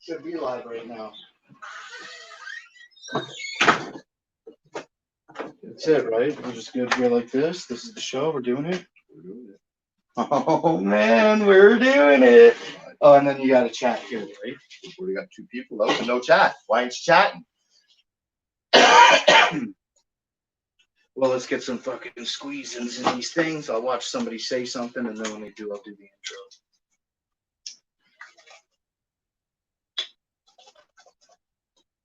Should be live right now. That's it, right? We're just gonna be like this. This is the show. We're doing it. We're doing it. Oh man, we're doing it. Oh, and then you got to chat here, right? We already got 2 people out and no chat. Why ain't you chatting? Well, let's get some fucking squeeze-ins in these things. I'll watch somebody say something, and then when they do, I'll do the intro.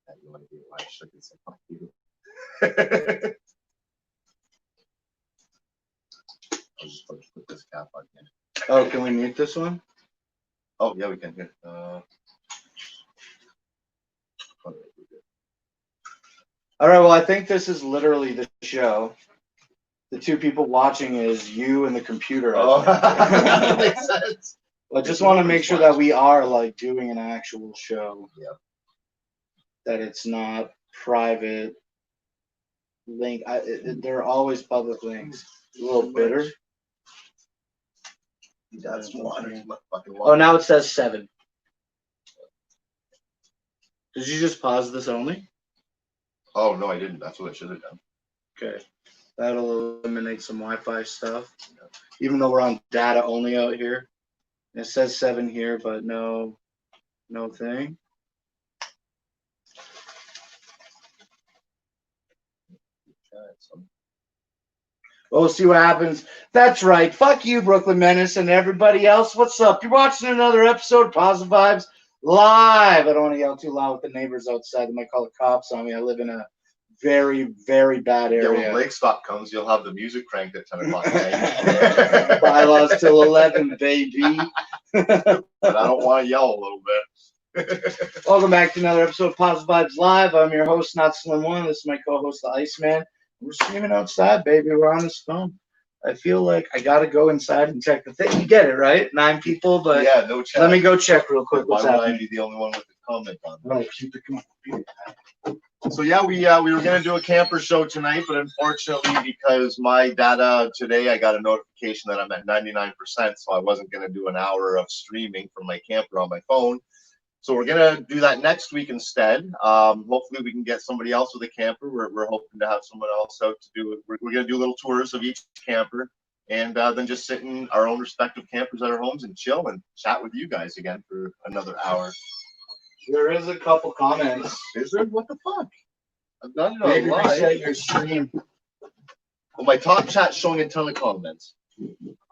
I have no idea why I shook it so fuck you. I'll just put this cap on here. Oh, can we mute this one? Oh, yeah, we can. Here. All right, well, I think this is literally the show. The 2 people watching is you and the computer. Oh, that makes sense. I just want to make sure that we are like doing an actual show. Yeah. That it's not private link. They're always public links. A little bitter. That's water. Oh, now it says 7. Did you just pause this only? Oh, no, I didn't. That's what I should have done. Okay. That'll eliminate some Wi-Fi stuff. Even though we're on data only out here. It says 7 here, but no thing. Well, we'll see what happens. That's right. Fuck you, Brooklyn Menace, and everybody else. What's up? You're watching another episode of Positive Vibes Live. I don't want to yell too loud with the neighbors outside. They might call the cops on me. I live in a very, very bad area. Yeah, when Blake Stop comes, you'll have the music cranked at 10 o'clock at night. Bylaws till 11, baby. But I don't want to yell a little bit. Welcome back to another episode of Positive Vibes Live. I'm your host, Not Slim One. This is my co-host, the Iceman. We're streaming outside, baby. We're on this phone. I feel like I gotta go inside and check the thing. You get it, right? 9 people, but yeah, no chat. Let me go check real quick. Why would I be the only one with the comment on? No, keep the computer. So yeah, we were gonna do a camper show tonight, but unfortunately, because my data today, I got a notification that I'm at 99%, so I wasn't gonna do an hour of streaming from my camper on my phone. So we're gonna do that next week instead. Hopefully, we can get somebody else with a camper. We're hoping to have someone else out to do it. We're gonna do little tours of each camper, and then just sit in our own respective campers at our homes and chill and chat with you guys again for another hour. There is a couple comments. Is there? What the fuck? I've done it Maybe online. reset your stream. Well, my top chat's showing a ton of comments.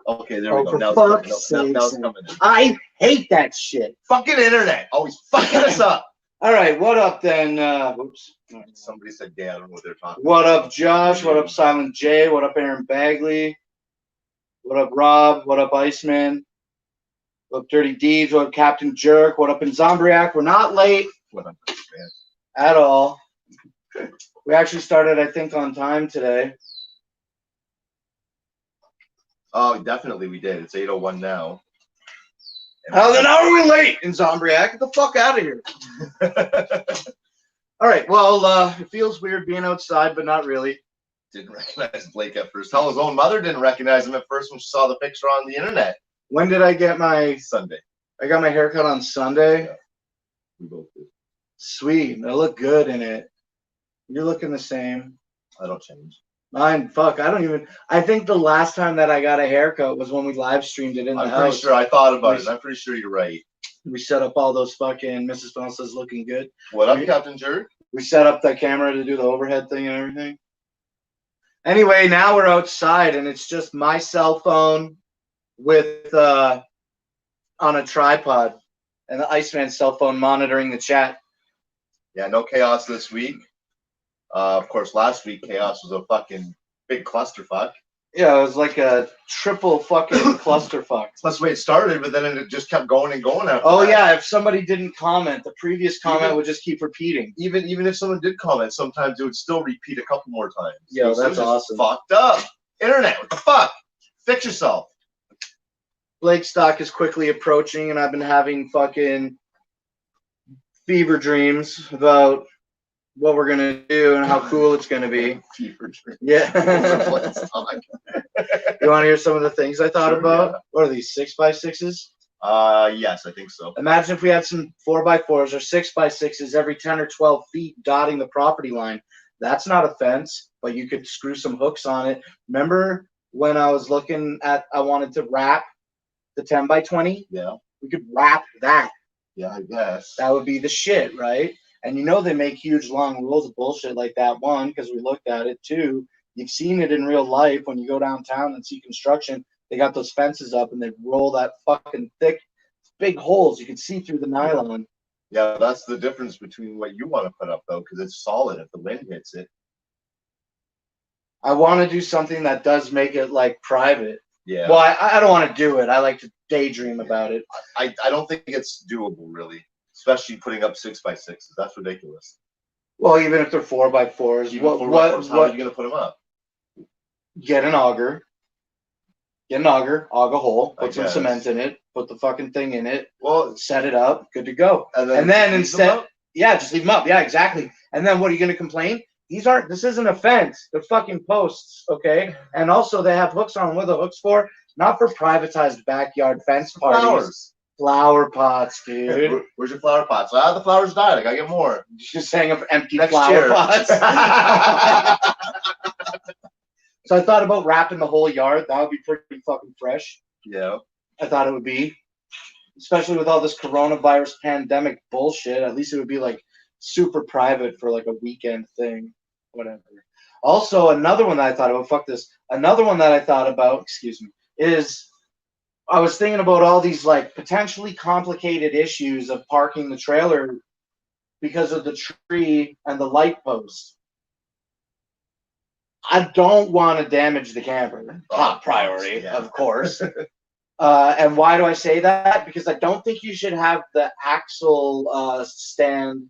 Okay, there we go. For Now fuck's it's coming in. I hate that shit. Fucking internet, always fucking us up. All right, what up then? Whoops. Somebody said, "Yeah, I don't know what they're talking." What up, Josh? What up, Silent J? What up, Aaron Bagley? What up, Rob? What up, Iceman? What up, Dirty Deeds? What up, Captain Jerk? What up, in Zombriac? We're not late What up, man? at all. We actually started, I think, on time today. Oh, definitely we did. It's 8:01 now. How the hell are we late in Zombriac? Get the fuck out of here. All right, well, it feels weird being outside, but not really. Didn't recognize Blake at first. Hell, his own mother didn't recognize him at first when she saw the picture on the internet. When did I get my... Sunday. I got my haircut on Sunday. Yeah, we both did. Sweet. I look good in it. You're looking the same. I don't change. Mine, fuck, I don't even... I think the last time that I got a haircut was when we live streamed it in the I'm house. pretty sure I thought about it. I'm pretty sure you're right. We set up all those fucking Mrs. Fonsa's looking good. What up, Captain Jerk? We set up the camera to do the overhead thing and everything. Anyway, now we're outside and it's just my cell phone with on a tripod and the Iceman's cell phone monitoring the chat. Yeah, no chaos this week. Of course, last week chaos was a fucking big clusterfuck. Yeah, it was like a triple fucking clusterfuck. That's the way it started, but then it just kept going and going after Oh that. yeah, if somebody didn't comment, the previous comment would just keep repeating. Even if someone did comment, sometimes it would still repeat a couple more times. Yeah, So that's awesome. Fucked up. Internet, what the fuck? Fix yourself. Blake stock is quickly approaching, and I've been having fucking fever dreams about what we're gonna do and how cool it's gonna be. Fever dream. Yeah. Overplaying stock. You want to hear some of the things I thought Sure, about? yeah. What are these 6x6s? Yes, I think so. Imagine if we had some 4x4s or 6x6s every 10 or 12 feet dotting the property line. That's not a fence, but you could screw some hooks on it. Remember when I was looking at, I wanted to wrap the 10x20? Yeah. We could wrap that. Yeah, I guess. That would be the shit, right? And you know they make huge long rolls of bullshit like that one because we looked at it too. You've seen it in real life when you go downtown and see construction. They got those fences up and they roll that fucking thick, big holes. You can see through the nylon. Yeah, that's the difference between what you want to put up though, because it's solid. If the wind hits it. I want to do something that does make it like private. Yeah. Well, I don't want to do it. I like to daydream about it. I don't think it's doable really, especially putting up 6x6s. That's ridiculous. Well, even if they're 4x4s, How are you going to put them up? Get an auger. Aug a hole, put some cement in it, put the fucking thing in it, well, set it up, good to go. And then instead, just leave them up. Yeah, exactly. And then what are you going to complain? This isn't a fence. They're fucking posts, okay? And also they have hooks on them. What are the hooks for? Not for privatized backyard fence parties. Flowers. Flower pots, dude. Where's your flower pots? The flowers died. I gotta get more. Just hang up empty flower pots. So I thought about wrapping the whole yard. That would be pretty fucking fresh. Yeah. I thought it would be. Especially with all this coronavirus pandemic bullshit. At least it would be like super private for like a weekend thing. Whatever. Also, another one that I thought about, fuck this. Another one that I thought about, excuse me, is I was thinking about all these like potentially complicated issues of parking the trailer because of the tree and the light post. I don't want to damage the camper. Top priority, of course. And why do I say that? Because I don't think you should have the axle stand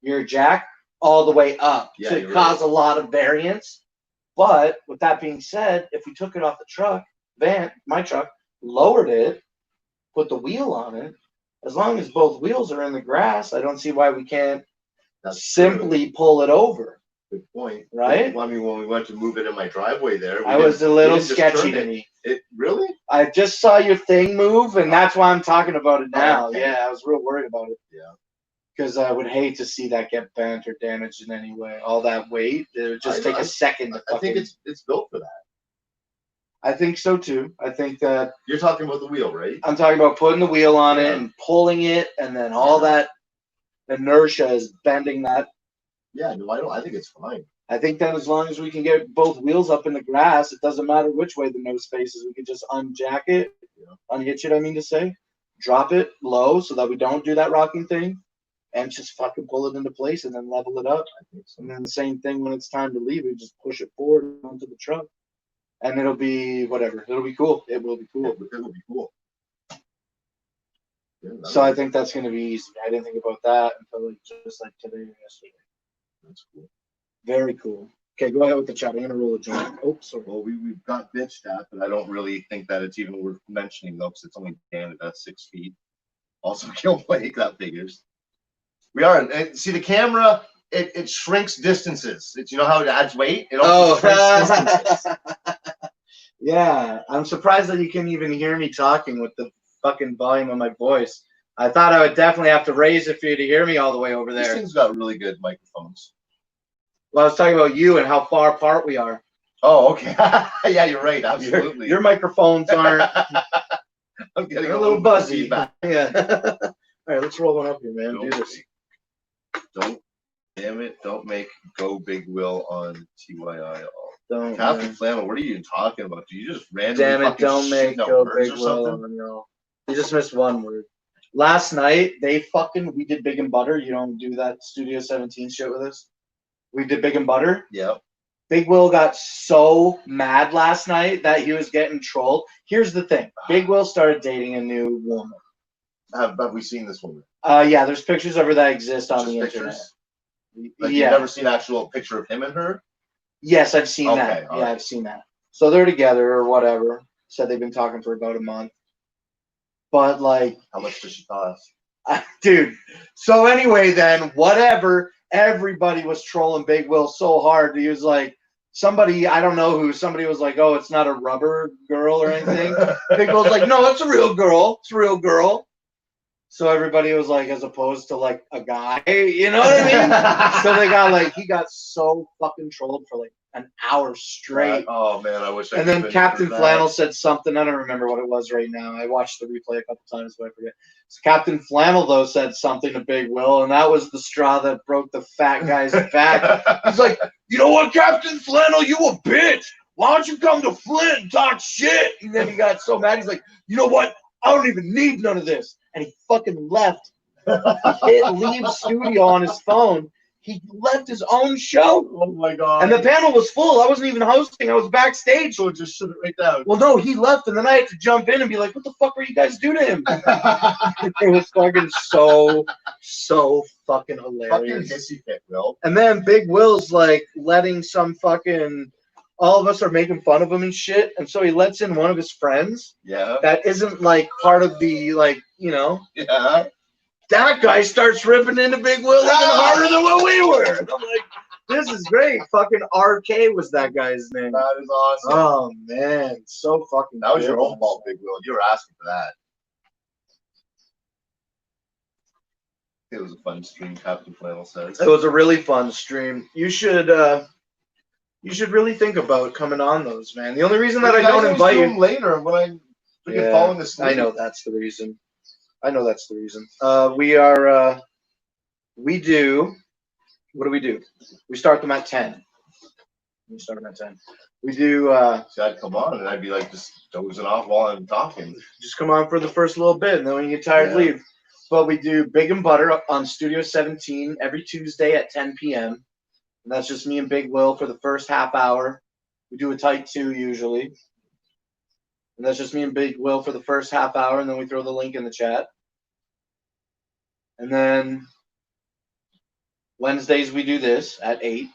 your jack all the way up to cause a lot of variance. But with that being said, if we took it off the my truck, lowered it, put the wheel on it, as long as both wheels are in the grass, I don't see why we can't simply pull it over. Good point. Right? I mean, when we went to move it in my driveway there, I was a little sketchy to me. It really? I just saw your thing move, and that's why I'm talking about it now. Okay. Yeah, I was real worried about it. Yeah. Because I would hate to see that get bent or damaged in any way. All that weight, it would just take a second to I think it's built for that. I think so too. I think that you're talking about the wheel, right? I'm talking about putting the wheel on it and pulling it, and then all that inertia is bending that. Yeah, no, I don't. I think it's fine. I think that as long as we can get both wheels up in the grass, it doesn't matter which way the nose faces. We can just unjack it, unhitch it. I mean to say, drop it low so that we don't do that rocking thing, and just fucking pull it into place and then level it up. I think so. And then the same thing when it's time to leave, we just push it forward onto the truck. And it'll be whatever. It'll be cool. It will be cool. It will be cool. Yeah, so I think that's going to be easy. I didn't think about that until just like today or yesterday. That's cool. Very cool. Okay, go ahead with the chat. I'm going to roll a joint. Oh, sorry. Well, we've got bitched at, but I don't really think that it's even worth mentioning, though, because it's only Canada, 6 feet. Also, Kill Blake, that figures. We are. See, the camera, it shrinks distances. You know how it adds weight? It also shrinks distances. Yeah, I'm surprised that you can even hear me talking with the fucking volume of my voice. I thought I would definitely have to raise it for you to hear me all the way over there. These things got really good microphones. Well, I was talking about you and how far apart we are. Oh, okay. Yeah, you're right. Absolutely. Your microphones aren't. I'm getting a little buzzy. Feedback. Yeah. All right, let's roll one up here, man. Do this. Don't make Go Big Will on TYI. Don't. Captain Flamma, what are you talking about? Do you just randomly Damn it, don't make Go Big Will on y'all. You just missed one word. Last night, we did Big and Butter. You don't do that Studio 17 shit with us. We did Big and Butter. Yep. Big Will got so mad last night that he was getting trolled. Here's the thing. Big Will started dating a new woman. Have we seen this woman? Yeah, there's pictures of her that exist on the internet. Like you've never seen an actual picture of him and her? Yes, I've seen that. Yeah, I've seen that. So they're together or whatever. Said they've been talking for about a month. But like, how much does she cost? Dude. So anyway, then whatever. Everybody was trolling Big Will so hard. He was like, somebody, I don't know who, somebody was like, oh, it's not a rubber girl or anything. Big Will's like, no, it's a real girl. It's a real girl. So everybody was like, as opposed to like a guy, you know what I mean? So they got like, he got so fucking trolled for like an hour straight. Oh man, I wish I. And then Captain Flannel said something. I don't remember what it was right now. I watched the replay a couple times, but I forget. So Captain Flannel though said something to Big Will, and that was the straw that broke the fat guy's back. He's like, you know what, Captain Flannel, you a bitch. Why don't you come to Flint and talk shit? And then he got so mad. He's like, you know what? I don't even need none of this. And he fucking left. He hit leave studio on his phone. He left his own show. Oh my god. And the panel was full. I wasn't even hosting. I was backstage. So just shut it right down. Well, no, he left, and then I had to jump in and be like, what the fuck were you guys doing to him? It was fucking so fucking hilarious. Fucking hissy fit, Will. And then Big Will's like letting some fucking, all of us are making fun of him and shit. And so he lets in one of his friends. Yeah. That isn't like part of the, like, you know. Yeah. That guy starts ripping into Big Will even harder than what we were. And I'm like, this is great. Fucking RK was that guy's name. That is awesome. Oh man, so fucking. That was your own fault, Big Will. You were asking for that. It was a fun stream, Captain Flannel says. It was a really fun stream. You should really think about coming on those, man. The only reason that I don't invite you later when I'm falling asleep. I know that's the reason. What do we do? We start them at 10. We start them at 10. We do. So I'd come on and I'd be like just dozing off while I'm talking. Just come on for the first little bit, and then when you get tired, leave. But we do Big and Butter on Studio 17 every Tuesday at 10 p.m. And that's just me and Big Will for the first half hour. We do a tight 2 usually. And that's just me and Big Will for the first half hour, and then we throw the link in the chat. And then Wednesdays we do this at 8.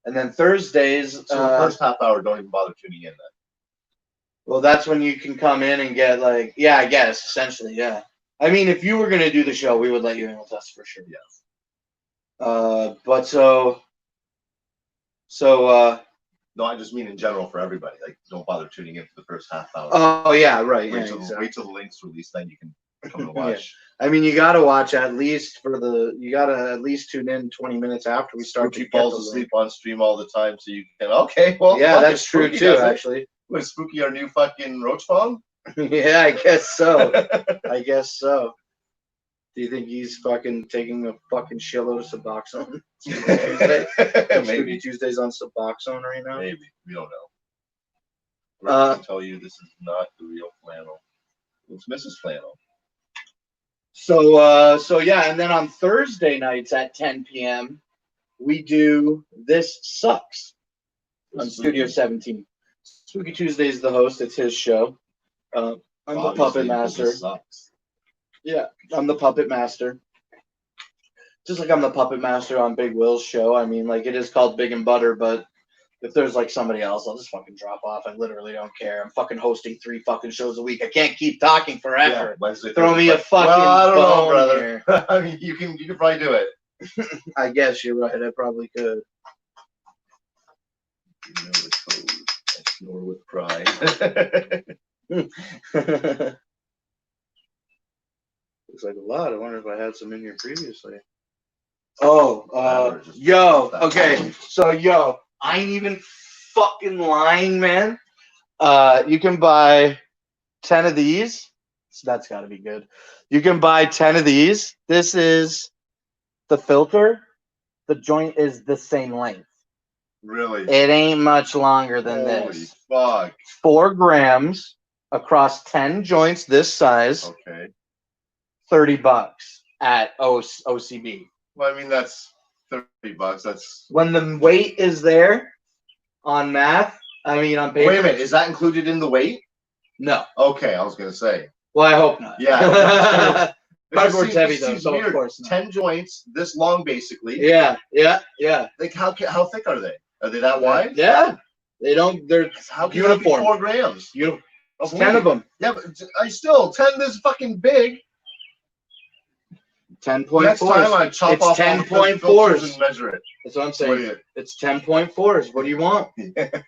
And then Thursdays. So the first half hour, don't even bother tuning in then. Well, that's when you can come in and get like, yeah, I guess, essentially, yeah. I mean, if you were going to do the show, we would let you in with us for sure. Yeah. But so. No, I just mean in general for everybody. Like, don't bother tuning in for the first half hour. Oh yeah, right. Wait till the link's released, then you can come and watch. Yeah. I mean, you gotta watch at least you gotta at least tune in 20 minutes after we start. Spooky falls asleep on stream all the time, so you can. Okay, well, yeah, that's true too. Actually, was Spooky our new fucking roach phone? Yeah, I guess so. I guess so. Do you think he's fucking taking a fucking shitload of Suboxone? Tuesday? Maybe Tuesday's on Suboxone right now. Maybe, we don't know. I can tell you this is not the real Flannel. It's Mrs. Flannel. So yeah, and then on Thursday nights at 10 p.m. we do This Sucks on Studio 17. Spooky Tuesday is the host. It's his show. I'm the puppet master. Yeah, I'm the puppet master. Just like I'm the puppet master on Big Will's show. I mean, like, it is called Big and Butter, but if there's like somebody else, I'll just fucking drop off. I literally don't care. I'm fucking hosting 3 fucking shows a week. I can't keep talking forever. Yeah, Throw me a fucking I don't know, brother. Here. I mean, you can probably do it. I guess you're right. I probably could. You know the code. I snore with pride. Looks like a lot. I wonder if I had some in here previously. Okay. So, I ain't even fucking lying, man. You can buy 10 of these. So that's got to be good. You can buy 10 of these. This is the filter. The joint is the same length. Really? It ain't much longer than this. Holy fuck. 4 grams across 10 joints this size. Okay. $30 at OCB. Well, I mean, that's $30. That's when the weight is there on math. I mean, on paper. Wait a minute, is that included in the weight? No. Okay, I was gonna say. Well, I hope not. Yeah. Cardboard's heavy though, so weird. Of course not. 10 joints, this long, basically. Yeah. Like, how thick are they? Are they that wide? Yeah. They don't. They're how can uniform. 4 grams. 10 of them. Yeah, but I still 10 this fucking big. Next time I chop It's off 10.4s and measure it. That's what I'm saying. It's 10.4s. What do you want?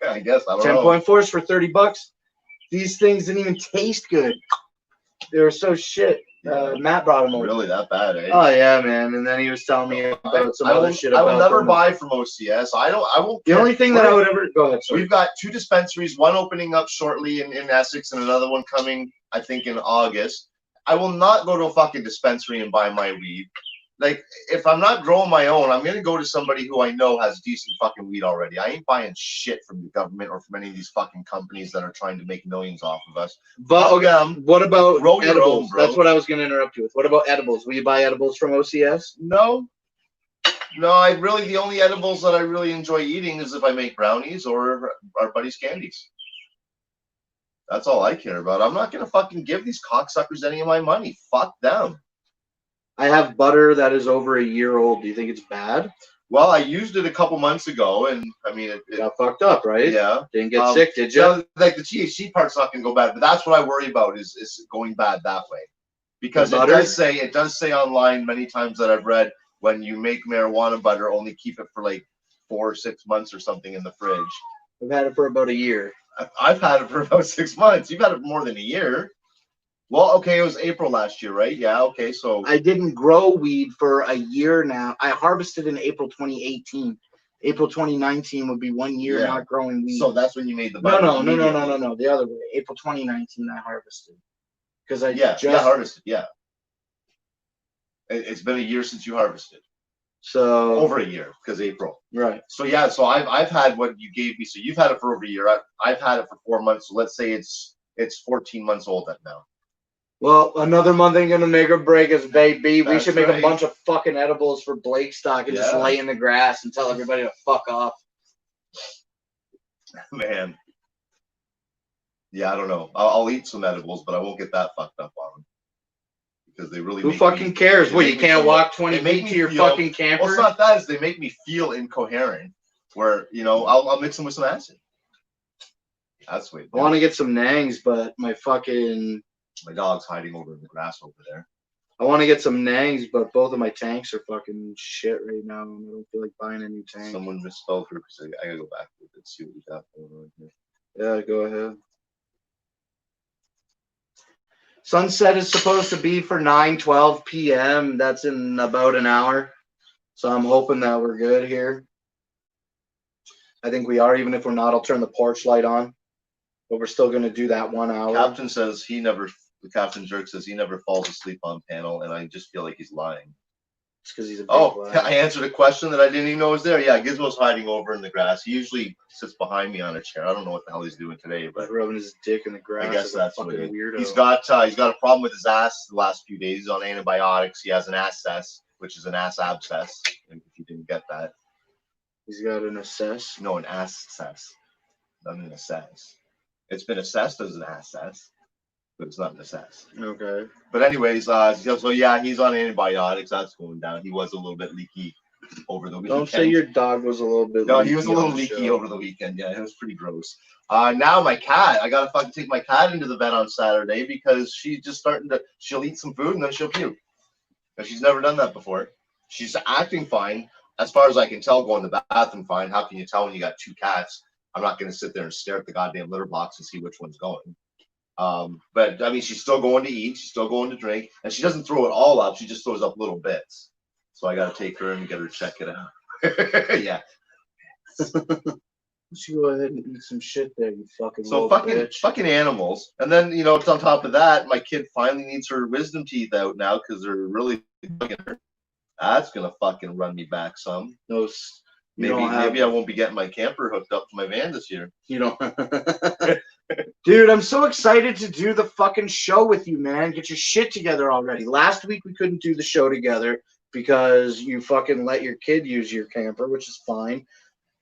I guess I don't know. 10.4s for $30. These things didn't even taste good. They were so shit. Matt brought them over. Really that bad, eh? Oh yeah, man. And then he was telling me about some other shit. I will never buy from OCS. I won't. The only thing that I would ever go ahead. Sorry. We've got 2 dispensaries, one opening up shortly in Essex, and another one coming, I think, in August. I will not go to a fucking dispensary and buy my weed. Like, if I'm not growing my own, I'm gonna go to somebody who I know has decent fucking weed already. I ain't buying shit from the government or from any of these fucking companies that are trying to make millions off of us. But okay, what about edibles? Own, that's what I was gonna interrupt you with. What about edibles? Will you buy edibles from OCS? No. The only edibles that I really enjoy eating is if I make brownies or our buddy's candies. That's all I care about. I'm not gonna fucking give these cocksuckers any of my money. Fuck them. I have butter that is over a year old. Do you think it's bad? Well, I used it a couple months ago, and I mean, it got fucked up, right? Yeah. Didn't get sick, did you? Yeah, like the THC part's not gonna go bad, but that's what I worry about is going bad that way, because it does say online many times that I've read, when you make marijuana butter, only keep it for like 4 or 6 months or something in the fridge. I've had it for about a year. I've had it for about 6 months. You've had it for more than a year. Well, okay, it was April last year, right? Yeah, okay, so I didn't grow weed for a year now. I harvested in April 2018. April 2019 would be 1 year not growing weed. So that's when you made the butter. No. The other way. April 2019, I harvested. Because I harvested. Yeah, it's been a year since you harvested. So over a year, because April. Right. So yeah, so I've had what you gave me. So you've had it for over a year. I've had it for 4 months. So let's say it's 14 months old now. Well, another month ain't gonna make or break us, baby. We should make a bunch of fucking edibles for Blake stock and just lay in the grass and tell everybody to fuck off. Man. Yeah, I don't know. I'll eat some edibles, but I won't get that fucked up on them. Because they really Who fucking cares? What, you can't walk 20 feet to your fucking camper? Well, it's not that. It's they make me feel incoherent. Where, you know, I'll mix them with some acid. That's sweet. I want to get some nangs, but my dog's hiding over in the grass over there. I want to get some nangs, but both of my tanks are fucking shit right now, and I don't feel like buying a new tank. Someone misspelled her, because I gotta go back with it and see what we got going on here. Yeah, go ahead. Sunset is supposed to be for 9:12 p.m. That's in about an hour. So I'm hoping that we're good here. I think we are. Even if we're not, I'll turn the porch light on. But we're still going to do that 1 hour. Captain says the Captain Jerk says he never falls asleep on panel, and I just feel like he's lying. It's because he's a big I answered a question that I didn't even know was there. Yeah, Gizmo's hiding over in the grass. He usually sits behind me on a chair. I don't know what the hell he's doing today, but he's rubbing his dick in the grass. I guess that's what weirdo. He's got a problem with his ass the last few days. He's on antibiotics. He has an abscess, which is an ass abscess. If you didn't get that, he's got an assess. No, an abscess, not an assess. It's been assessed as an abscess, but it's not an assess. Okay. But anyways, so yeah, he's on antibiotics. That's going down. He was a little bit leaky over the weekend. Don't say your dog was a little bit. No, he was a little leaky over the weekend. Yeah, it was pretty gross. Now my cat, I gotta fucking take my cat into the vet on Saturday because she's just she'll eat some food and then she'll puke. And she's never done that before. She's acting fine, as far as I can tell, going to the bathroom fine. How can you tell when you got 2 cats? I'm not going to sit there and stare at the goddamn litter box and see which one's going. But I mean, she's still going to eat. She's still going to drink. And she doesn't throw it all up. She just throws up little bits. So I got to take her and get her to check it out. Yeah. You go ahead and eat some shit there, you fucking fucking animals. And then, you know, it's on top of that, my kid finally needs her wisdom teeth out now because they're really bugging her. That's going to fucking run me back some. Maybe I won't be getting my camper hooked up to my van this year. You know, dude, I'm so excited to do the fucking show with you, man. Get your shit together already. Last week we couldn't do the show together because you fucking let your kid use your camper, which is fine.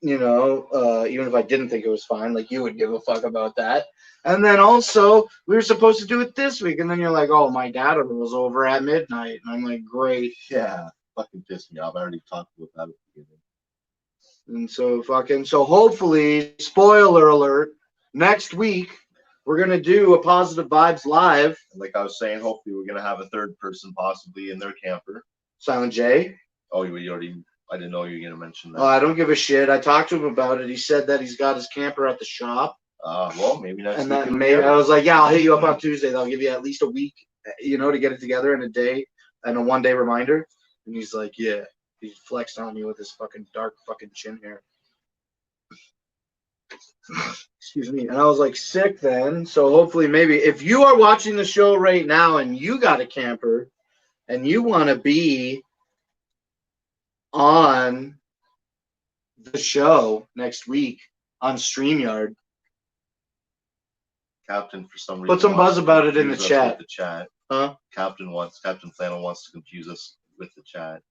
You know, even if I didn't think it was fine, like you would give a fuck about that. And then also we were supposed to do it this week, and then you're like, oh, my dad was over at midnight, and I'm like, great. Yeah, fucking pissed me off. I already talked about that at the beginning. And so hopefully, spoiler alert, next week we're gonna do a Positive Vibes live. Like I was saying, hopefully we're gonna have a third person possibly in their camper. Silent J. Oh, you already. I didn't know you were gonna mention that. Oh, I don't give a shit. I talked to him about it. He said that he's got his camper at the shop. Well, maybe next And week. then I was like, yeah, I'll hit you up on Tuesday. They'll give you at least a week, to get it together in a day and a 1 day reminder. And he's like, yeah. He flexed on me with his fucking dark fucking chin hair. Excuse me. And I was like, sick then. So hopefully, maybe if you are watching the show right now and you got a camper and you want to be on the show next week on StreamYard, Captain, for some reason, put some buzz about it in the chat. Huh? Captain Flannel wants to confuse us with the chat.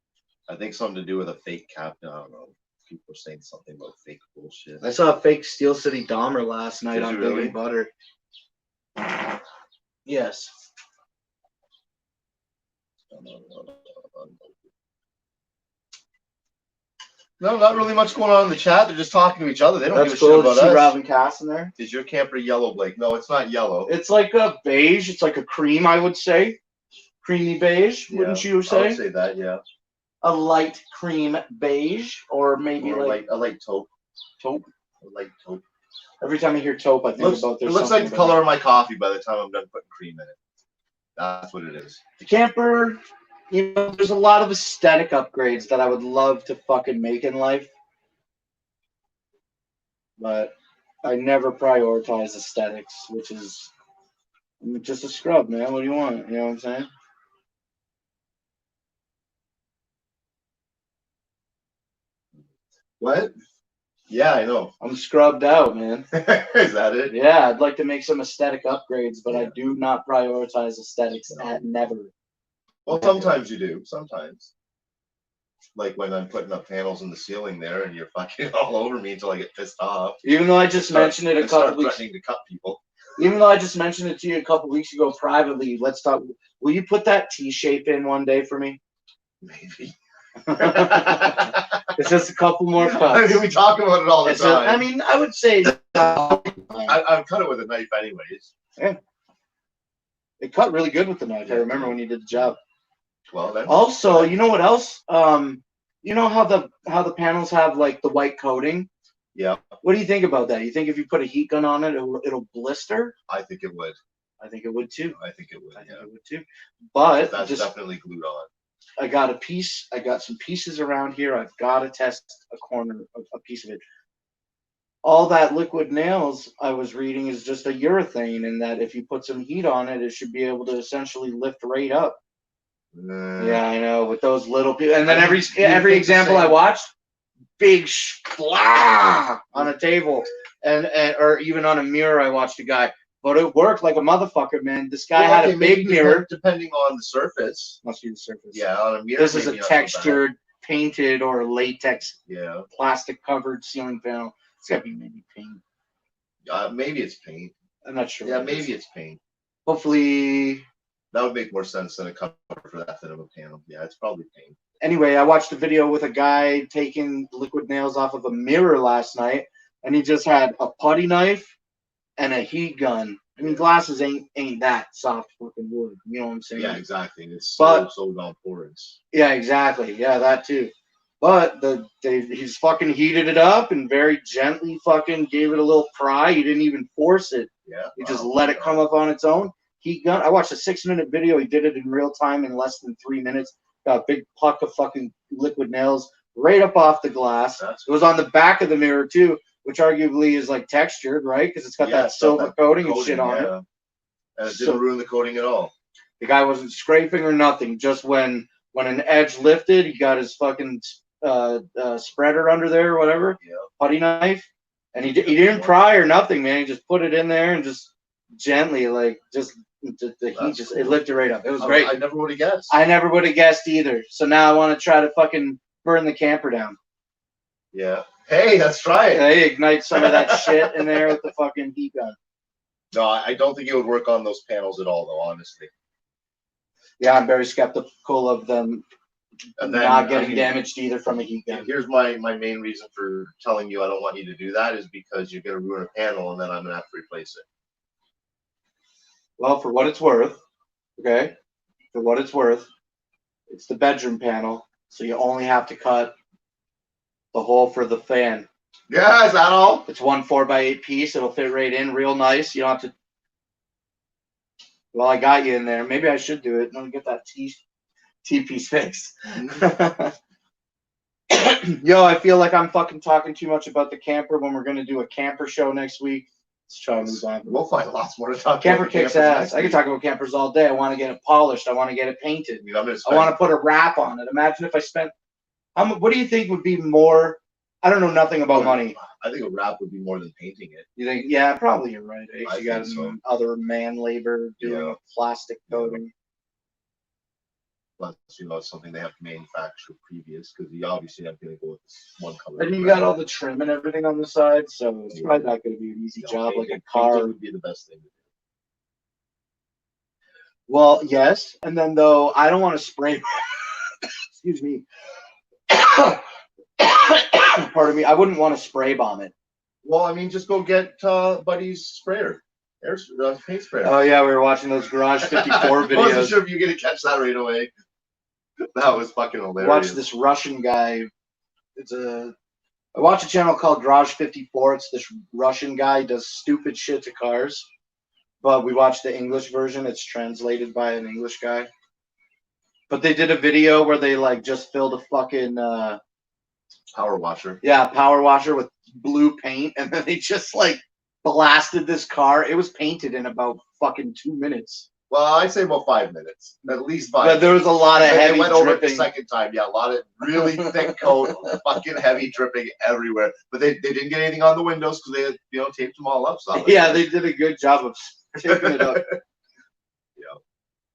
I think something to do with a fake captain. I don't know. People are saying something about fake bullshit. I saw a fake Steel City Dahmer last night on really? Big and Butter. Yes. No, not really much going on in the chat. They're just talking to each other. They don't give a cool. shit about Did you see us. Robin Cass in there? Is your camper yellow, Blake? No, it's not yellow. It's like a beige. It's like a cream, I would say. Creamy beige, wouldn't you say? I would say that, yeah. A light cream beige, or maybe Or like a light taupe. taupe. A light taupe. Every time I hear taupe, I think about it looks like the color of my coffee by the time I'm done putting cream in it. That's what it is. The camper, there's a lot of aesthetic upgrades that I would love to fucking make in life. But I never prioritize aesthetics, which is just a scrub, man. What do you want? You know what I'm saying? What? Yeah, I know. I'm scrubbed out, man. Is that it? Yeah, I'd like to make some aesthetic upgrades, but I do not prioritize aesthetics at never. Well, sometimes you do. Sometimes. Like when I'm putting up panels in the ceiling there and you're fucking all over me until I get pissed off. Even though I just mentioned it a couple weeks ago. To cut people. Even though I just mentioned it to you a couple weeks ago privately, let's talk. Will you put that T-shape in one day for me? Maybe. It's just a couple more cuts. I mean, we talk about it all the time. I mean, I would say I've cut it with a knife anyways. Yeah. It cut really good with the knife. I remember when you did the job. Well, then. Also, you know what else? You know how the panels have like the white coating? Yeah. What do you think about that? You think if you put a heat gun on it, it'll blister? I think it would. I think it would too. I think it would. I think it would too. But that's definitely glued on. I got some pieces around here. I've got to test a piece of it. All that liquid nails I was reading is just a urethane, and that if you put some heat on it, it should be able to essentially lift right up. Yeah, I know, with those little people. And then every example I watched, big splah on a table, and or even on a mirror. I watched a guy, but it worked like a motherfucker, man. This guy had a big mirror. Depending on the surface. Must be the surface. Yeah, on a mirror. This is a textured, painted, or latex, plastic covered ceiling panel. It's gotta be maybe paint. Maybe it's paint. I'm not sure. Yeah, maybe it's paint. Hopefully. That would make more sense than a cover for that thin of a panel. Yeah, it's probably paint. Anyway, I watched a video with a guy taking liquid nails off of a mirror last night, and he just had a putty knife and a heat gun. I mean, glasses ain't that soft fucking wood. You know what I'm saying? Yeah, exactly. It's so non-porous. Yeah, exactly. Yeah, that too. But he's fucking heated it up and very gently fucking gave it a little pry. He didn't even force it. Yeah. He just let it come up on its own. Heat gun. I watched a 6-minute video. He did it in real time in less than 3 minutes. Got a big puck of fucking liquid nails right up off the glass. It was on the back of the mirror too, which arguably is like textured, right? Because it's got that silver coating and shit on it. And it didn't ruin the coating at all. The guy wasn't scraping or nothing. Just when an edge lifted, he got his fucking spreader under there or whatever, putty knife, and he didn't pry or nothing, man. He just put it in there and just gently, like, the heat it lifted right up. It was great. I never would have guessed. I never would have guessed either. So now I want to try to fucking burn the camper down. Yeah. Hey, let's try it. Hey, ignite some of that shit in there with the fucking heat gun. No, I don't think it would work on those panels at all, though, honestly. Yeah, I'm very skeptical of them not getting damaged either from a heat gun. Here's my main reason for telling you I don't want you to do that is because you're going to ruin a panel and then I'm going to have to replace it. Well, for what it's worth, okay? For what it's worth, It's the bedroom panel, so you only have to cut the hole for the fan. Yeah, is that all? It's one 4x8 piece. It'll fit right in, real nice. You don't have to. Well, I got you in there. Maybe I should do it. Let me get that T piece fixed. Yo, I feel like I'm fucking talking too much about the camper when we're gonna do a camper show next week. Let's try and move on. We'll find lots more to talk Camper about. kicks ass. I can talk about campers all day. I want to get it polished. I want to get it painted. I want to put a wrap on it. Imagine if I spent. What do you think would be more? I don't know nothing about money. I think a wrap would be more than painting it. You think? Yeah, probably you're right. I You got think so. other man labor doing a plastic coating. Plus, it's something they have to manufacture previous because you obviously have to go with this one color. And you got all the trim and everything on the side, so it's probably not going to be an easy job like a car. Would be the best thing to do. Well, yes, and then though I don't want to spray. Excuse me. Pardon me. I wouldn't want to spray bomb it. Well, I mean, just go get Buddy's sprayer, paint sprayer. Oh yeah, we were watching those Garage 54 videos. I wasn't sure if you're gonna catch that right away. That was fucking hilarious. Watch this Russian guy. I watch a channel called Garage 54. It's this Russian guy does stupid shit to cars, but we watched the English version. It's translated by an English guy. But they did a video where they like just filled a fucking power washer. Yeah, power washer with blue paint, and then they just like blasted this car. It was painted in about fucking 2 minutes. Well, I'd say about 5 minutes, at least 5. But there was a lot of heavy went dripping. Over it the second time, yeah, a lot of really thick coat, fucking heavy dripping everywhere. But they didn't get anything on the windows because they taped them all up. Solid. Yeah, they did a good job of taping it up. Yeah,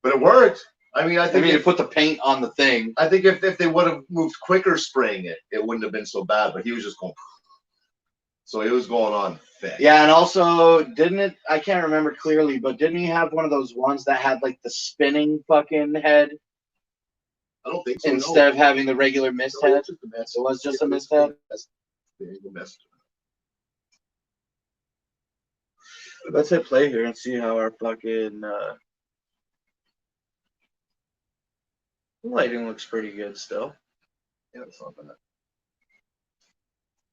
but it worked. I mean, to put the paint on the thing. I think if they would have moved quicker spraying it, it wouldn't have been so bad. But he was just going. So it was going on thick. Yeah, and also, didn't it? I can't remember clearly, but didn't he have one of those ones that had like the spinning fucking head? I don't think so. Instead of having the regular mist head, it was just a mist head. Let's hit play here and see how our fucking lighting looks pretty good still. Yeah, it's not bad.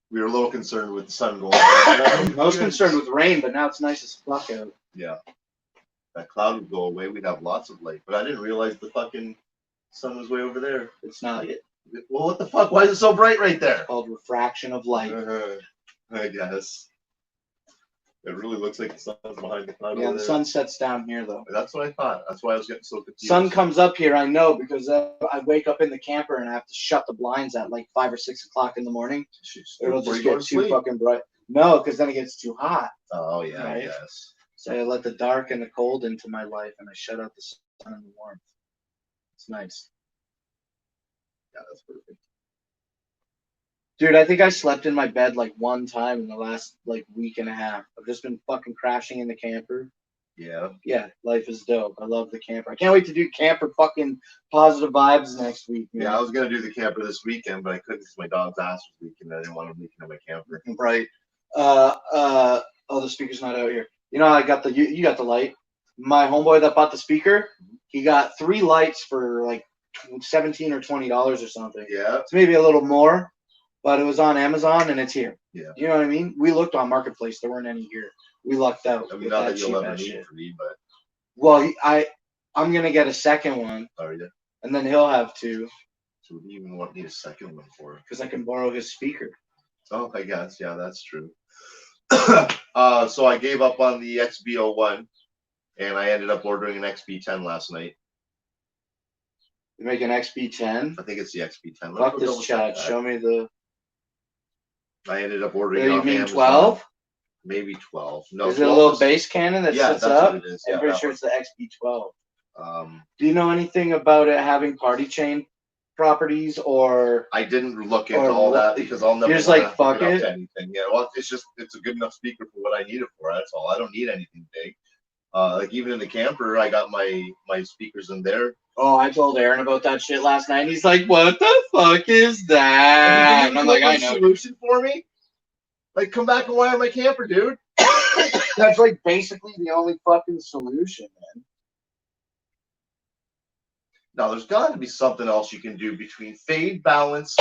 We were a little concerned with the sun going. I was concerned with rain, but now it's nice as fuck out. Yeah. That cloud would go away. We'd have lots of light. But I didn't realize the fucking sun was way over there. It's not yet. Well, what the fuck? Why is it so bright right there? It's called refraction of light. I guess. It really looks like the sun's behind the cloud. Yeah, the sun sets down here, though. That's what I thought. That's why I was getting so confused. Sun comes up here, I know, because I wake up in the camper and I have to shut the blinds at like 5 or 6 o'clock in the morning. It'll just get too fucking bright. No, because then it gets too hot. Oh, yeah, right? Yes. So I let the dark and the cold into my life, and I shut out the sun and the warmth. It's nice. Yeah, that's perfect. Dude, I think I slept in my bed like one time in the last like week and a half. I've just been fucking crashing in the camper. Yeah. Yeah, life is dope. I love the camper. I can't wait to do camper fucking positive vibes next week. Man. Yeah, I was gonna do the camper this weekend, but I couldn't because my dog's ass was leaking. I didn't want him leaking in my camper. Right. Oh, the speaker's not out here. You know, I got you got the light. My homeboy that bought the speaker, he got 3 lights for like $17 or $20 or something. Yeah. It's maybe a little more. But it was on Amazon and it's here. Yeah. You know what I mean? We looked on Marketplace. There weren't any here. We lucked out. I mean, not that you'll ever need it for me, but. Well, I'm going to get a second one. Are you? And then he'll have 2. So what do you even need a second one for? Because I can borrow his speaker. Oh, I guess. Yeah, that's true. So I gave up on the XB01 and I ended up ordering an XB10 last night. You make an XB10? I think it's the XB10. Fuck this chat. Show me the. I ended up ordering. You mean 12? Maybe 12. No. Is it a little bass cannon that sits up? What it is. I'm pretty sure it's the XB12. Um, Do you know anything about it having party chain properties or? I didn't look into all that because I'll never. You're just like fuck it. Anything. Yeah. Well, it's a good enough speaker for what I need it for. That's all. I don't need anything big. Like even in the camper, I got my speakers in there. Oh, I told Aaron about that shit last night. He's like, "What the fuck is that?" And I'm like, "I know." Solution for me? Like, come back and wire my camper, dude. That's like basically the only fucking solution, man. Now, there's got to be something else you can do between fade, balance.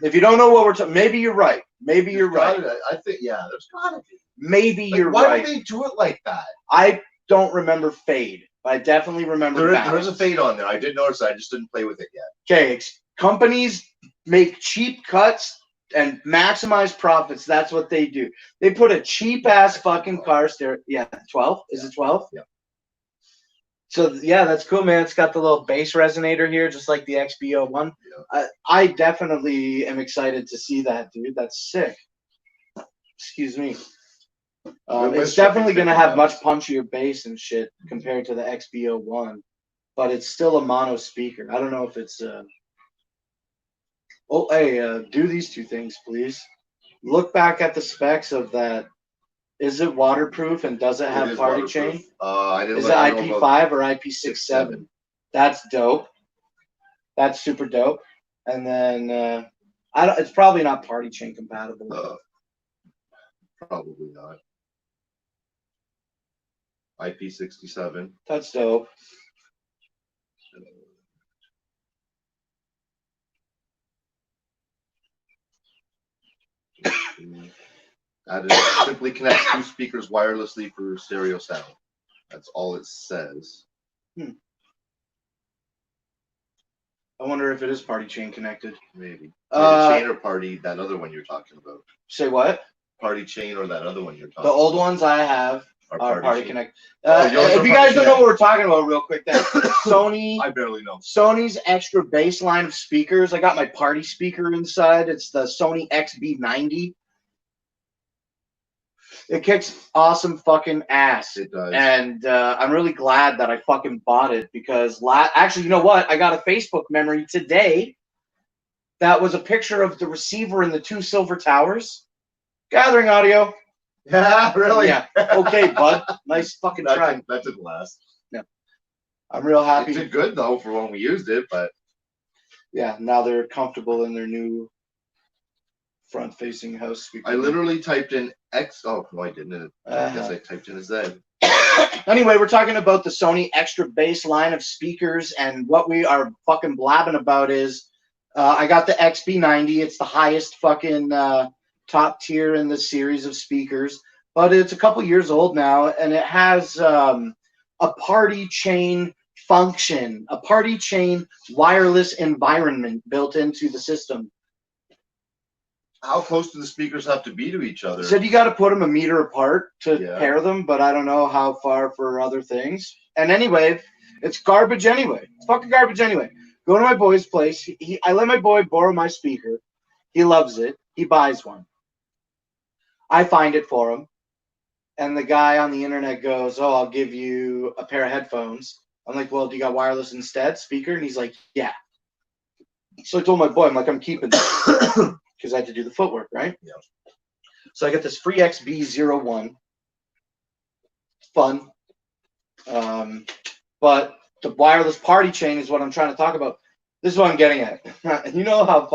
If you don't know what we're talking, maybe you're right. Maybe you're right. I think, yeah, there's got to be. Maybe Like, you're why right. Why do they do it like that? I don't remember fade. But I definitely remember there is a fade on there. I did notice that. I just didn't play with it yet. Okay, companies make cheap cuts and maximize profits. That's what they do. They put a cheap ass fucking car stereo. Yeah, 12. Is it 12? Yeah. So yeah, that's cool, man. It's got the little bass resonator here, just like the XB01. Yeah. I definitely am excited to see that, dude. That's sick. Excuse me. It's definitely going to have much punchier bass and shit compared to the XB01, but it's still a mono speaker. I don't know if it's. Oh, hey, do these two things, please. Look back at the specs of that. Is it waterproof and does it have party chain? Is it IP5 or IP67? That's dope. That's super dope. And then it's probably not party chain compatible. Probably not. IP67. That's dope. That is simply connects two speakers wirelessly for stereo sound. That's all it says. I wonder if it is party chain connected. Maybe. Party chain or party, that other one you're talking about. Say what? Party chain or that other one you're talking about. The old ones I have are party connected. If you guys don't know what we're talking about real quick, then Sony. I barely know. Sony's extra bass line of speakers. I got my party speaker inside. It's the Sony XB90. It kicks awesome fucking ass. It does. And I'm really glad that I fucking bought it because actually, you know what? I got a Facebook memory today that was a picture of the receiver in the two silver towers. Gathering audio. Yeah, really? Yeah. Okay, bud. Nice fucking try. That didn't last. No. I'm real happy. It did good, though, for when we used it, but... Yeah, now they're comfortable in their new front-facing house speaker. I literally typed in X... Oh, no, I didn't. I guess I typed in a Z. Anyway, we're talking about the Sony extra bass line of speakers, and what we are fucking blabbing about is I got the XB90. It's the highest fucking... top tier in the series of speakers, but it's a couple years old now, and it has a party chain function, a party chain wireless environment built into the system. How close do the speakers have to be to each other? Said you got to put them a meter apart to pair them, but I don't know how far for other things. And anyway, it's garbage anyway. It's fucking garbage anyway. Go to my boy's place. I let my boy borrow my speaker. He loves it. He buys one. I find it for him, and the guy on the internet goes, "Oh, I'll give you a pair of headphones." I'm like, "Well, do you got wireless instead, speaker?" And he's like, "Yeah." So I told my boy, I'm like, "I'm keeping it," because I had to do the footwork, right? Yeah. So I got this free XB01. Fun, but the wireless party chain is what I'm trying to talk about. This is what I'm getting at. You know how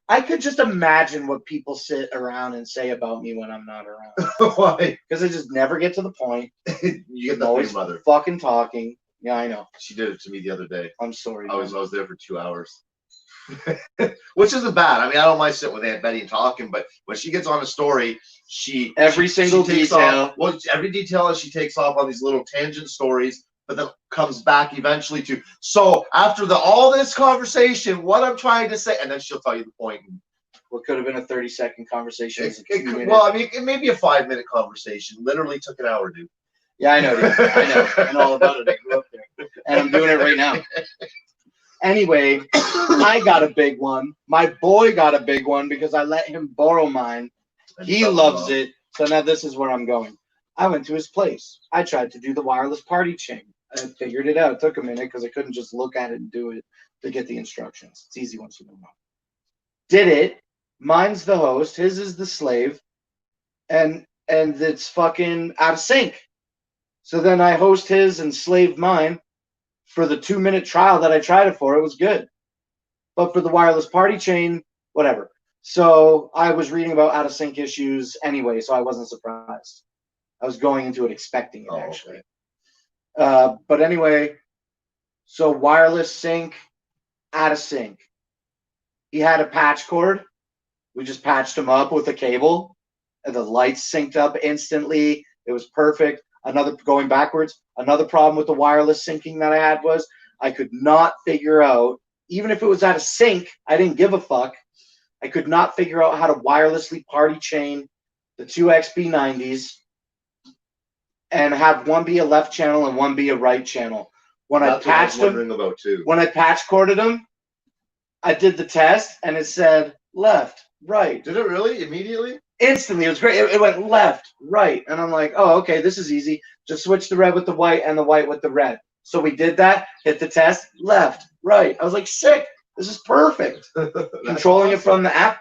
I could just imagine what people sit around and say about me when I'm not around. Why? Because I just never get to the point. You get that always mother fucking talking. Yeah, I know. She did it to me the other day. I'm sorry. I was there for 2 hours, which isn't bad. I mean, I don't mind sitting with Aunt Betty and talking, but when she gets on a story, every detail. Well, every detail as she takes off on these little tangent stories. But then comes back eventually to, so after all this conversation, what I'm trying to say, and then she'll tell you the point. What could have been a 30-second conversation. Well, I mean, it may be a 5-minute conversation. Literally took an hour, dude. Yeah, I know, dude. I know. I know all about it. I grew up there. And I'm doing it right now. Anyway, I got a big one. My boy got a big one because I let him borrow mine. He loves it. So now this is where I'm going. I went to his place. I tried to do the wireless party chain. I figured it out. It took a minute because I couldn't just look at it and do it to get the instructions. It's easy once you know. Did it. Mine's the host. His is the slave. And it's fucking out of sync. So then I host his and slave mine. For the 2-minute trial that I tried it for, it was good. But for the wireless party chain, whatever. So I was reading about out of sync issues anyway, so I wasn't surprised. I was going into it expecting it, actually. Okay. But anyway, So wireless sync, out of sync. He had a patch cord. We just patched him up with a cable, and the lights synced up instantly. It was perfect. Going backwards, another problem with the wireless syncing that I had was I could not figure out, even if it was out of sync, I didn't give a fuck. I could not figure out how to wirelessly party chain the two XB90s and have one be a left channel and one be a right channel. When That's I patched what I was them, wondering about too. when I patch corded them, I did the test and it said left, right. Did it really immediately? Instantly, it was great. It went left, right, and I'm like, oh, okay, this is easy. Just switch the red with the white and the white with the red. So we did that. Hit the test, left, right. I was like, sick. This is perfect. Controlling it from the app.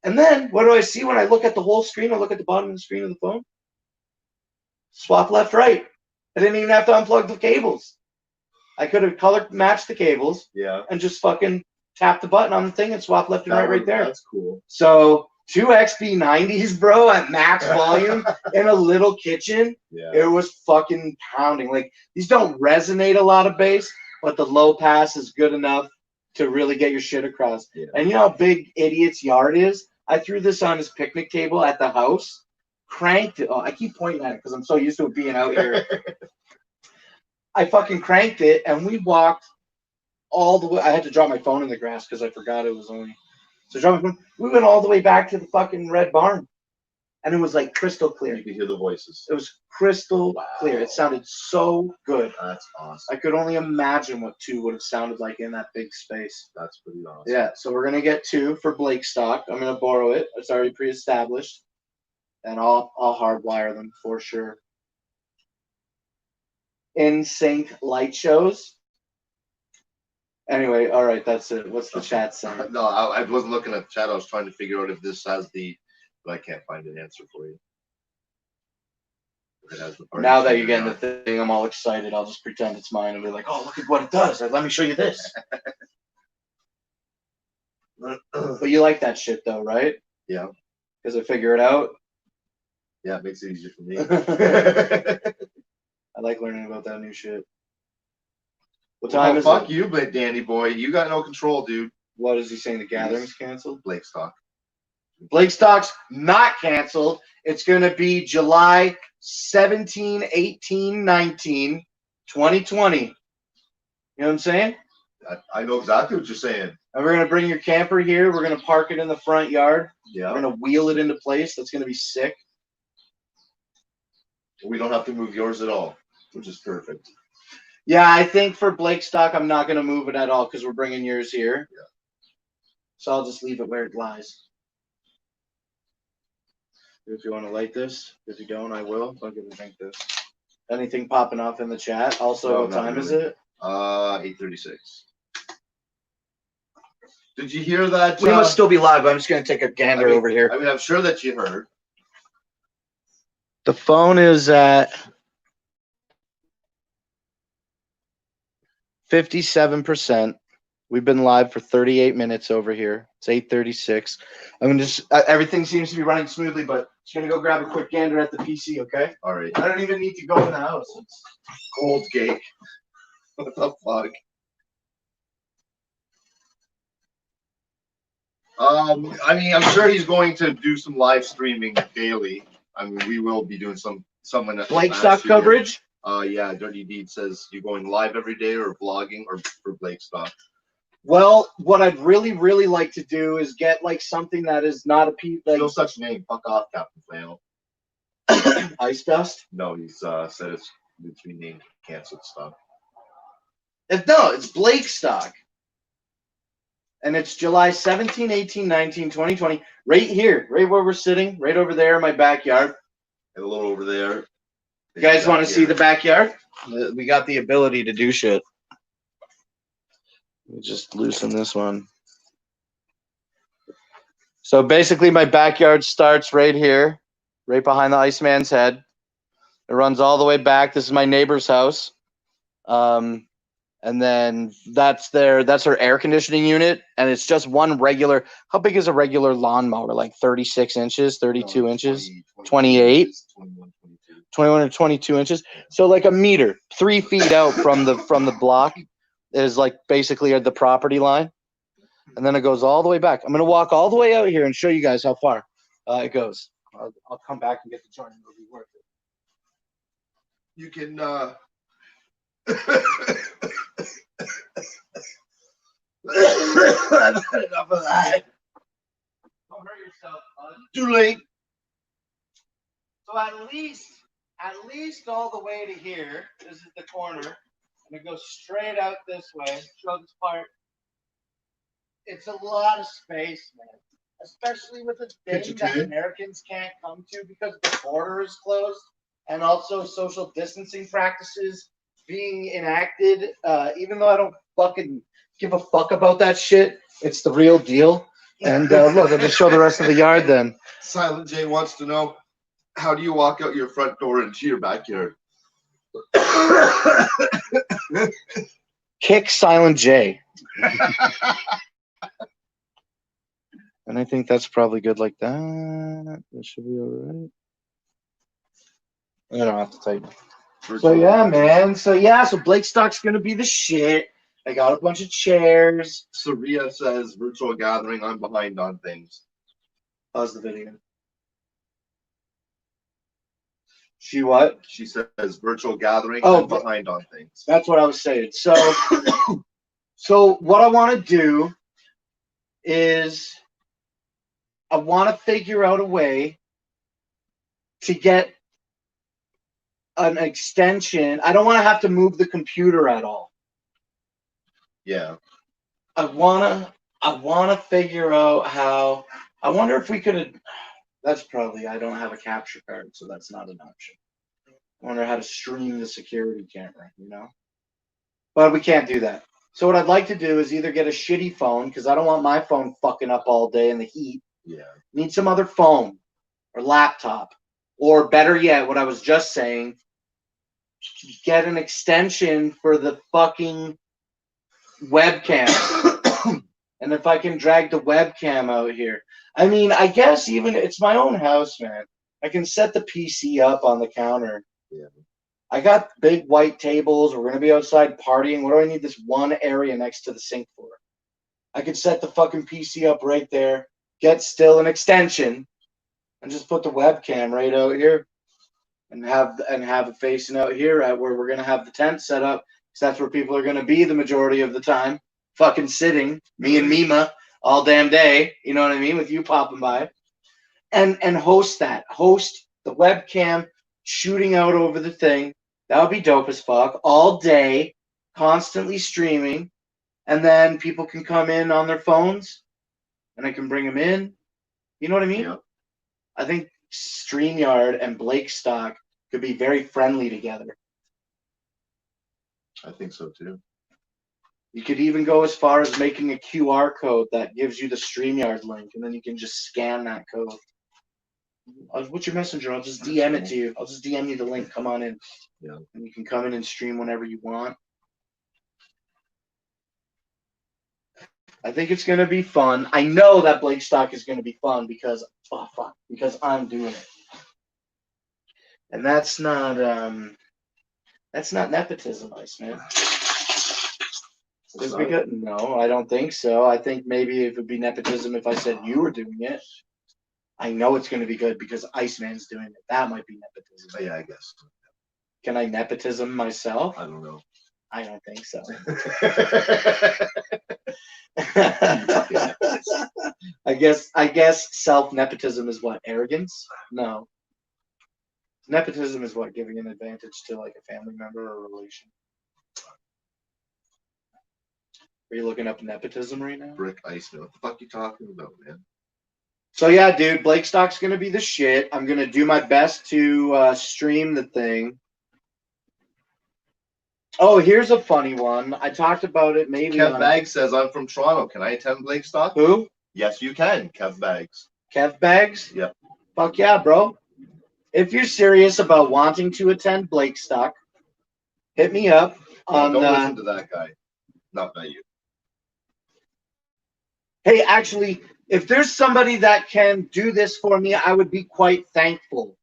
And then what do I see when I look at the whole screen? I look at the bottom of the screen of the phone. Swap left, right. I didn't even have to unplug the cables. I could have color matched the cables. Yeah. And just fucking tap the button on the thing and swap left and right there. That's cool. So 2 XB90s, bro, at max volume in a little kitchen. Yeah. It was fucking pounding. Like, these don't resonate a lot of bass, but the low pass is good enough to really get your shit across. Yeah. And you know how big Idiot's yard is? I threw this on his picnic table at the house, cranked it. Oh, I keep pointing at it because I'm so used to it being out here. I fucking cranked it, and we walked all the way. I had to drop my phone in the grass because I forgot it was only. So drop my phone. We went all the way back to the fucking red barn, and it was like crystal clear. You could hear the voices. It was crystal clear. It sounded so good. That's awesome. I could only imagine what 2 would have sounded like in that big space. That's pretty awesome. Yeah, so we're gonna get 2 for Blake stock. I'm gonna borrow it. It's already pre-established, and I'll hardwire them for sure. In sync light shows. Anyway, all right, that's it. What's the chat saying? No, I wasn't looking at the chat. I was trying to figure out if this has but I can't find an answer for you. It has the now that you're getting the thing, I'm all excited. I'll just pretend it's mine and be like, oh, look at what it does. Let me show you this. But you like that shit, though, right? Yeah. Because I figure it out. Yeah, it makes it easier for me. I like learning about that new shit. What time is fuck it? you, but Danny boy. You got no control, dude. What is he saying? The gathering's canceled? Blake stock. Blake stock's not canceled. It's going to be July 17, 18, 19, 2020. You know what I'm saying? I know exactly what you're saying. And we're going to bring your camper here. We're going to park it in the front yard. Yeah. We're going to wheel it into place. That's going to be sick. We don't have to move yours at all, which is perfect. Yeah, I think for Blake stock, I'm not going to move it at all because we're bringing yours here. Yeah. So I'll just leave it where it lies. If you want to light this, if you don't, I will. I'll give a drink this. Anything popping off in the chat? Also, No, what time really. is it? 8:36. Did you hear that? We must still be live. I'm just going to take a gander over here. I mean, I'm sure that you heard. The phone is at 57%. We've been live for 38 minutes over here. It's 8:36. I'm gonna just everything seems to be running smoothly, but just gonna go grab a quick gander at the PC, okay? All right. I don't even need to go in the house. It's Cold cake. What the fuck? I mean, I'm sure he's going to do some live streaming daily. I mean, we will be doing someone Blake stock coverage. Yeah, Dirty Deed says you going live every day or vlogging or for Blake stock. Well, what I'd really, really like to do is get like something that is not a piece like No such name. Fuck off, Captain Flannel. Ice Dust. No, he's said it's named canceled stuff. No, it's Blake stock. And it's July 17, 18, 19, 2020. Right here, right where we're sitting, right over there in my backyard. And a little over there. You guys want to see the backyard? We got the ability to do shit. Let me just loosen this one. So basically my backyard starts right here, right behind the Iceman's head. It runs all the way back. This is my neighbor's house. And then that's her air conditioning unit. And it's just one regular. How big is a regular lawnmower? Like 36 inches, 32 inches, 28, 21 or 22 inches. So like a meter, 3 feet out from the block. is like basically the property line, and then it goes all the way back. I'm gonna walk all the way out here and show you guys how far it goes. I'll come back and get the joint. It'll be worth it. You can. I've had enough of that. Don't hurt yourself, bud. Too late. So at least all the way to here. This is the corner, and it goes straight out this way. Show this part. It's a lot of space, man. Especially with a thing that Americans can't come to because the border is closed, and also social distancing practices being enacted. Even though I don't fucking give a fuck about that shit, it's the real deal. And look, I'll just show the rest of the yard then. Silent J wants to know, how do you walk out your front door into your backyard? Kick Silent J. And I think that's probably good like that. That should be all right. I don't have to tighten. So yeah, man. So Blake Stock's gonna be the shit. I got a bunch of chairs. Saria says virtual gathering. I'm behind on things. Pause the video. She what? She says virtual gathering. Oh, I'm behind on things. That's what I was saying. So, so what I want to do is I want to figure out a way to get an extension. I don't want to have to move the computer at all. Yeah. I wanna figure out how. I wonder if we could. That's probably, I don't have a capture card, so that's not an option. I wonder how to stream the security camera, you know? But we can't do that. So what I'd like to do is either get a shitty phone, because I don't want my phone fucking up all day in the heat. Yeah. Need some other phone or laptop. Or better yet, what I was just saying, get an extension for the fucking webcam. And if I can drag the webcam out here. I mean, I guess even it's my own house, man. I can set the PC up on the counter. Yeah. I got big white tables. We're going to be outside partying. What do I need this one area next to the sink for? I could set the fucking PC up right there, get still an extension, and just put the webcam right out here and have it facing out here at where we're going to have the tent set up, because that's where people are going to be the majority of the time, fucking sitting, me and Mima, all damn day, you know what I mean, with you popping by, and host the webcam shooting out over the thing. That would be dope as fuck, all day, constantly streaming, and then people can come in on their phones, and I can bring them in, you know what I mean? Yeah. I think StreamYard and Blake Stock could be very friendly together. I think so too. You could even go as far as making a QR code that gives you the StreamYard link, and then you can just scan that code. What's your messenger? I'll just DM it to you. I'll just DM you the link. Come on in. Yeah. And you can come in and stream whenever you want. I think it's going to be fun. I know that Blake Stock is going to be fun because I'm doing it. And that's not nepotism, Iceman. No, I don't think so. I think maybe it would be nepotism if I said you were doing it. I know it's going to be good because Iceman's doing it. That might be nepotism. Yeah, I guess. Can I nepotism myself? I don't know. I don't think so. I guess self-nepotism is what? Arrogance? No. Nepotism is what? Giving an advantage to like a family member or a relation. Are you looking up nepotism right now? Brick Iceman. What the fuck you talking about, man? So yeah, dude, Blake Stock's gonna be the shit. I'm gonna do my best to stream the thing. Oh, here's a funny one. I talked about it maybe. Kev Bags says, I'm from Toronto. Can I attend Blake Stock? Who? Yes, you can, Kev Bags. Kev Bags? Yep. Fuck yeah, bro. If you're serious about wanting to attend Blake Stock, hit me up. Don't listen to that guy. Not by you. Hey, actually, if there's somebody that can do this for me, I would be quite thankful.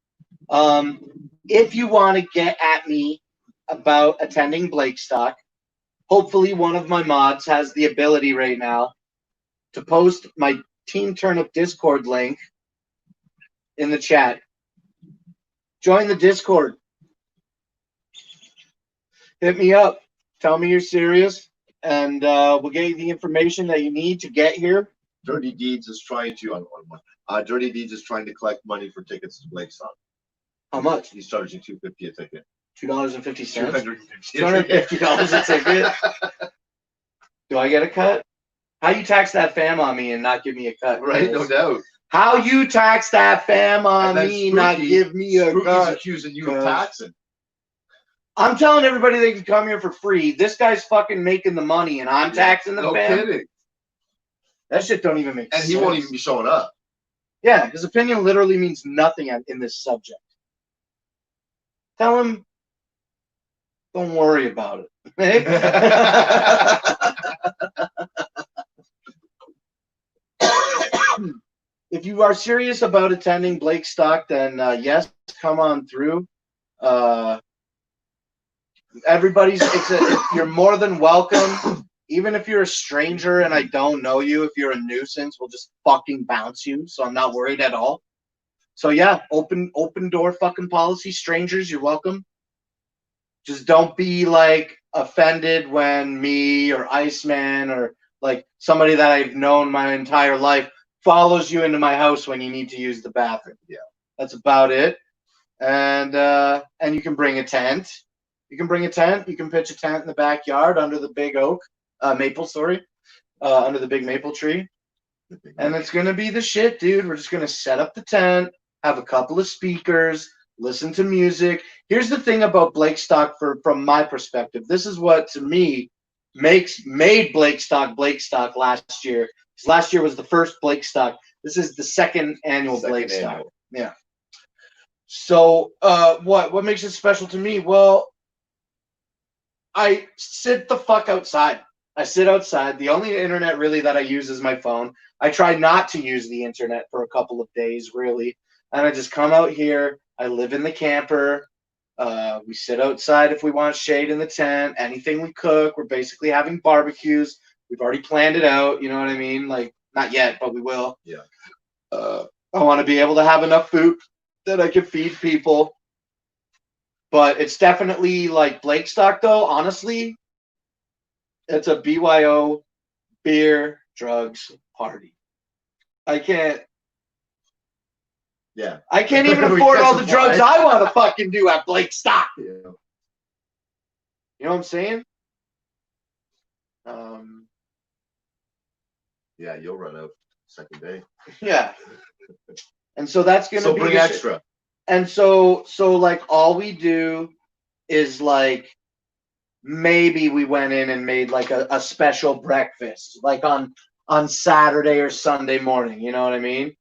If you want to get at me about attending Blake Stock, hopefully one of my mods has the ability right now to post my Team Turnip Discord link in the chat. Join the Discord. Hit me up. Tell me you're serious, and we'll get you the information that you need to get here. Dirty Deeds is trying to Dirty Deeds is trying to collect money for tickets to Blake's song. How much? He's charging $2.50 a ticket. $2.50. $250 a ticket. Do I get a cut? How you tax that fam on me and not give me a cut? Right, no doubt. How you tax that fam on me and not give me a cut? Accusing you of taxing. I'm telling everybody they can come here for free. This guy's fucking making the money and I'm taxing the fam. No kidding. That shit don't even make sense. And he won't even be showing up. Yeah, his opinion literally means nothing in this subject. Tell him, don't worry about it. If you are serious about attending Blake Stock, then yes, come on through. You're more than welcome. Even if you're a stranger and I don't know you, if you're a nuisance, we'll just fucking bounce you. So I'm not worried at all. So yeah, open door fucking policy. Strangers, you're welcome. Just don't be like offended when me or Iceman or like somebody that I've known my entire life follows you into my house when you need to use the bathroom. Yeah, that's about it. And you can bring a tent. You can bring a tent. You can pitch a tent in the backyard under the big maple. Under the big maple tree. And it's gonna be the shit, dude. We're just gonna set up the tent, have a couple of speakers, listen to music. Here's the thing about Blake Stock from my perspective. This is what to me made Blake Stock last year. Last year was the first Blake Stock. This is the second annual Blake Stock. Yeah. So what makes it special to me? Well, I sit the fuck outside. I sit outside. The only internet really that I use is my phone. I try not to use the internet for a couple of days, really. And I just come out here. I live in the camper. We sit outside if we want shade in the tent. Anything we cook, we're basically having barbecues. We've already planned it out. You know what I mean? Like, not yet, but we will. Yeah. I want to be able to have enough food that I can feed people. But it's definitely like Blake Stock, though. Honestly, it's a BYO beer, drugs party. I can't. Yeah. I can't even afford all the drugs I want to fucking do at Blake Stock. Yeah. You know what I'm saying? Yeah, you'll run out second day. Yeah. And so that's gonna be bring extra. And so like all we do is like maybe we went in and made like a special breakfast, like on Saturday or Sunday morning. You know what I mean?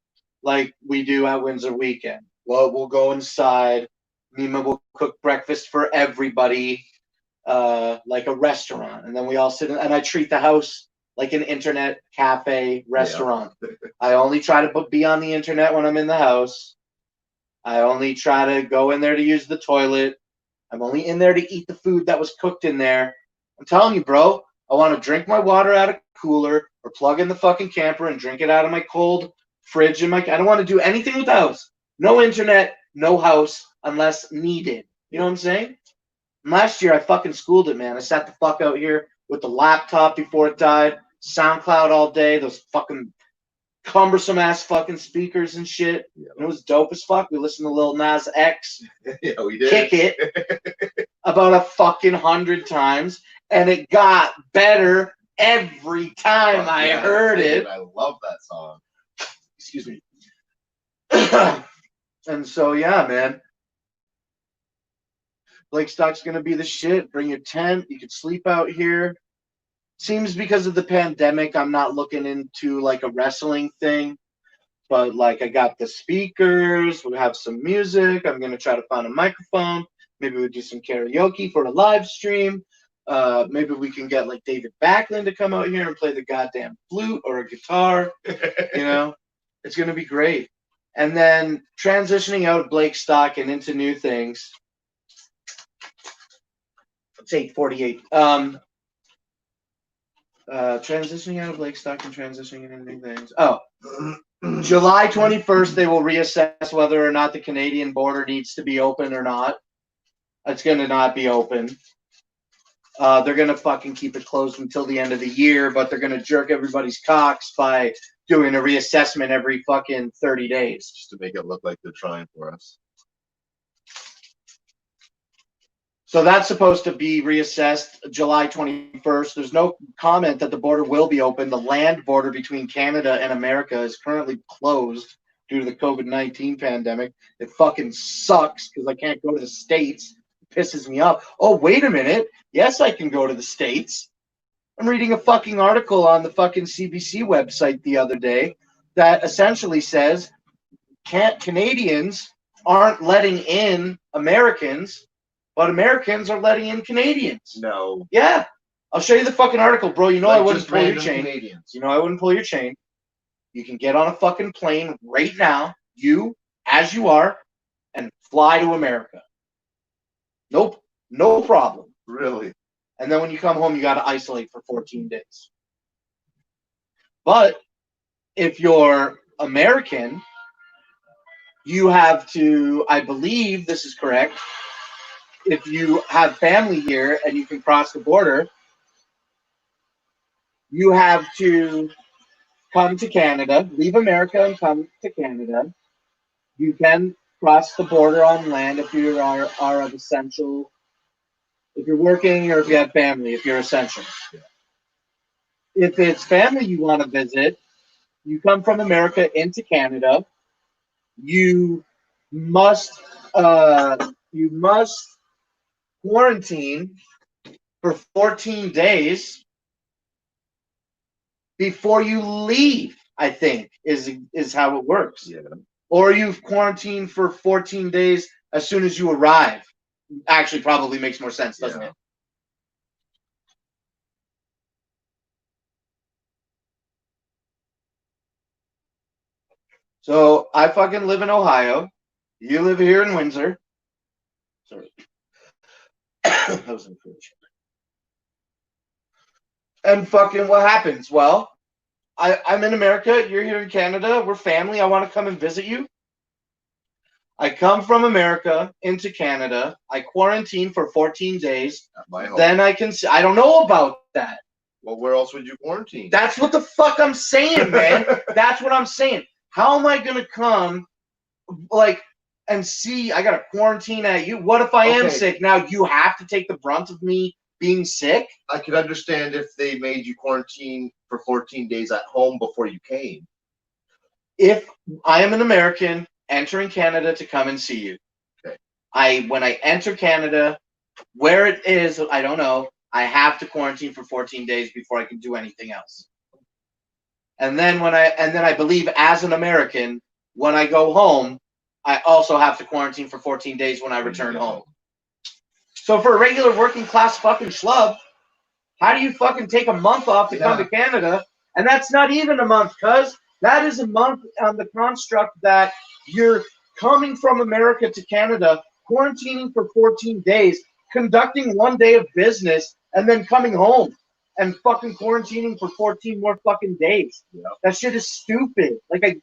Like we do at Windsor Weekend. Well, we'll go inside. Mima will cook breakfast for everybody, like a restaurant, and then we all sit in, and I treat the house like an internet cafe restaurant. Yeah. I only try to be on the internet when I'm in the house. I only try to go in there to use the toilet. I'm only in there to eat the food that was cooked in there. I'm telling you, bro, I want to drink my water out of a cooler or plug in the fucking camper and drink it out of my cold fridge. I don't want to do anything with the house. No internet, no house unless needed. You know what I'm saying? And last year, I fucking schooled it, man. I sat the fuck out here with the laptop before it died, SoundCloud all day, those fucking cumbersome ass fucking speakers and shit. Yeah. And it was dope as fuck. We listened to Lil Nas X. Yeah, we did. Kick It about a fucking 100 times, and it got better every time I heard it. I love that song. Excuse me. And so yeah, man. Blake Stock's gonna be the shit. Bring your tent. You can sleep out here. Seems because of the pandemic, I'm not looking into like a wrestling thing, but like I got the speakers. We'll have some music. I'm gonna try to find a microphone. Maybe we'll do some karaoke for a live stream. Maybe we can get like David Backlund to come out here and play the goddamn flute or a guitar. You know, it's gonna be great. And then transitioning out of Blake Stock and into new things. It's 8:48. Transitioning out of Lake Stock and transitioning into new things. Oh, July 21st, they will reassess whether or not the Canadian border needs to be open or not. It's going to not be open. They're going to fucking keep it closed until the end of the year, but they're going to jerk everybody's cocks by doing a reassessment every fucking 30 days. Just to make it look like they're trying for us. So that's supposed to be reassessed July 21st. There's no comment that the border will be open. The land border between Canada and America is currently closed due to the COVID-19 pandemic. It fucking sucks because I can't go to the States. It pisses me off. Oh, wait a minute. Yes, I can go to the States. I'm reading a fucking article on the fucking CBC website the other day that essentially says Canadians aren't letting in Americans, but Americans are letting in Canadians. No. Yeah. I'll show you the fucking article, bro. You know Like I wouldn't just pull your random chain. Canadians. You know I wouldn't pull your chain. You can get on a fucking plane right now, you, as you are, and fly to America. Nope. No problem. Really? And then when you come home, you got to isolate for 14 days. But if you're American, you have to, I believe this is correct, if you have family here and you can cross the border, you have to come to Canada, leave America and come to Canada. You can cross the border on land if you are of essential, if you're working or if you have family, if you're essential. If it's family you want to visit, you come from America into Canada. You must quarantine for 14 days before you leave, I think, is how it works. Yeah. Or you quarantine for 14 days as soon as you arrive. Actually, probably makes more sense, doesn't it? So I fucking live in Ohio. You live here in Windsor. Sorry. That was unfortunate. And fucking what happens? Well, I'm in America. You're here in Canada. We're family. I want to come and visit you. I come from America into Canada. I quarantine for 14 days. At my home. Then I can. I don't know about that. Well, where else would you quarantine? That's what the fuck I'm saying, man. That's what I'm saying. How am I gonna come, like, and see? I gotta quarantine at you. What if I am sick? Now you have to take the brunt of me being sick. I could understand if they made you quarantine for 14 days at home before you came. If I am an American entering Canada to come and see you, when I enter Canada, where it is, I don't know. I have to quarantine for 14 days before I can do anything else. And then I believe as an American, when I go home, I also have to quarantine for 14 days when I return home. So for a regular working class fucking schlub, how do you fucking take a month off to come to Canada? And that's not even a month, cuz that is a month on the construct that you're coming from America to Canada, quarantining for 14 days, conducting 1 day of business, and then coming home and fucking quarantining for 14 more fucking days. Yeah. That shit is stupid. Like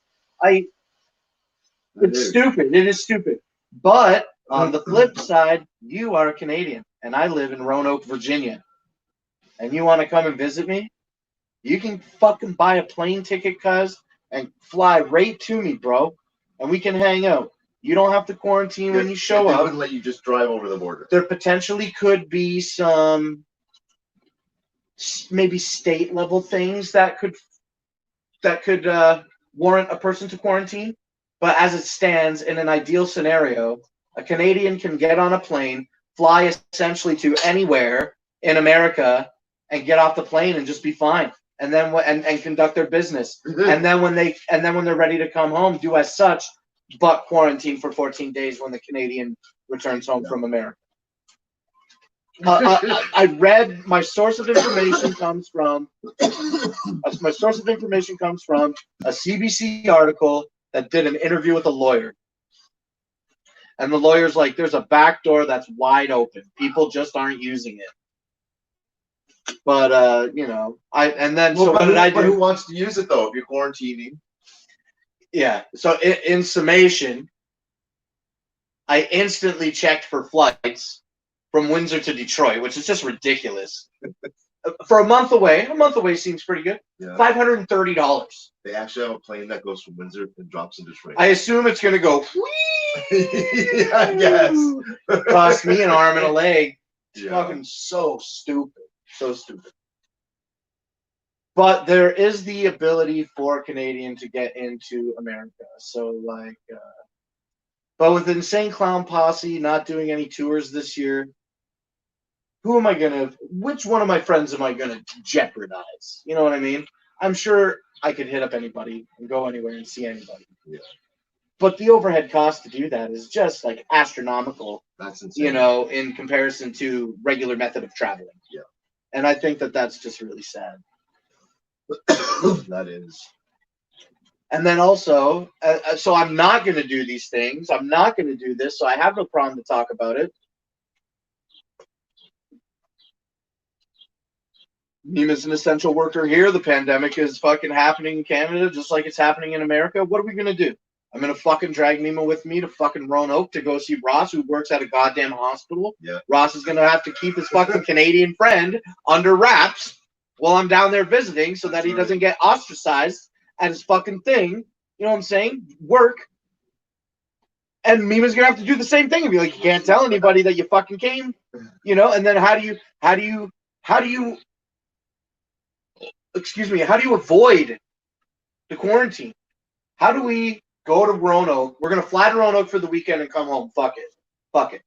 it's stupid. It is stupid. But on the flip side, you are a Canadian and I live in Roanoke, Virginia. And you want to come and visit me? You can fucking buy a plane ticket, cuz, and fly right to me, bro. And we can hang out. You don't have to quarantine when you show up. They wouldn't let you just drive over the border. There potentially could be some maybe state level things that could warrant a person to quarantine. But as it stands, in an ideal scenario, a Canadian can get on a plane, fly essentially to anywhere in America, and get off the plane and just be fine. And then and conduct their business. And then when they're ready to come home, do as such, but quarantine for 14 days when the Canadian returns home from America. I read, my source of information comes from a CBC article that did an interview with a lawyer. And the lawyer's like, there's a back door that's wide open. People just aren't using it. But you know, but who wants to use it though? If you're quarantining, yeah. So in summation, I instantly checked for flights from Windsor to Detroit, which is just ridiculous. For a month away seems pretty good. yeah, $530. they actually have a plane that goes from Windsor and drops in Detroit. I assume it's gonna go. Yeah, I guess. Cost me an arm and a leg. It's Yeah. fucking so stupid. So stupid. But there is the ability for a Canadian to get into America. So, like, but with Insane Clown Posse not doing any tours this year, which one of my friends am I gonna jeopardize? You know what I mean? I'm sure I could hit up anybody and go anywhere and see anybody. Yeah. But the overhead cost to do that is just like astronomical. That's insane. You know, in comparison to regular method of traveling. Yeah. And I think that that's just really sad. That is. And then also, so I'm not going to do these things. I'm not going to do this. So I have no problem to talk about it. Mima's an essential worker here. The pandemic is fucking happening in Canada just like it's happening in America. What are we going to do? I'm going to fucking drag Mima with me to fucking Roanoke to go see Ross, who works at a goddamn hospital. Yeah. Ross is going to have to keep his fucking Canadian friend under wraps while I'm down there visiting so that he doesn't get ostracized at his fucking thing. You know what I'm saying? Work. And Mima's going to have to do the same thing and be like, you can't tell anybody that you fucking came. You know, and then how do you avoid the quarantine? How do we go to Roanoke? We're going to fly to Roanoke for the weekend and come home. Fuck it.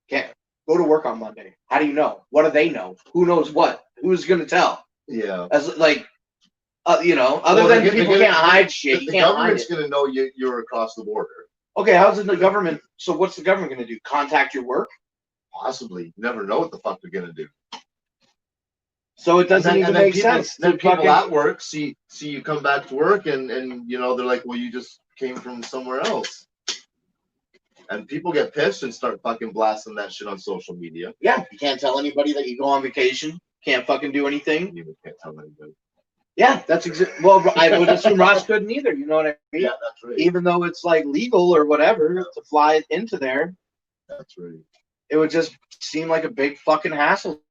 Can't go to work on Monday. How do you know? What do they know? Who knows what? Who's going to tell? Yeah. As like, you know, other than people can't hide shit. The government's going to know you're across the border. Okay, how's the government? So what's the government going to do? Contact your work? Possibly. You never know what the fuck they're going to do. So it doesn't even make sense. Then people at work see you come back to work and you know they're like, well, you just came from somewhere else. And people get pissed and start fucking blasting that shit on social media. Yeah, you can't tell anybody that you go on vacation. Can't fucking do anything. You can't tell anybody. Yeah, that's well. I would assume Ross couldn't either. You know what I mean? Yeah, that's right. Even though it's like legal or whatever to fly into there. That's right. It would just seem like a big fucking hassle.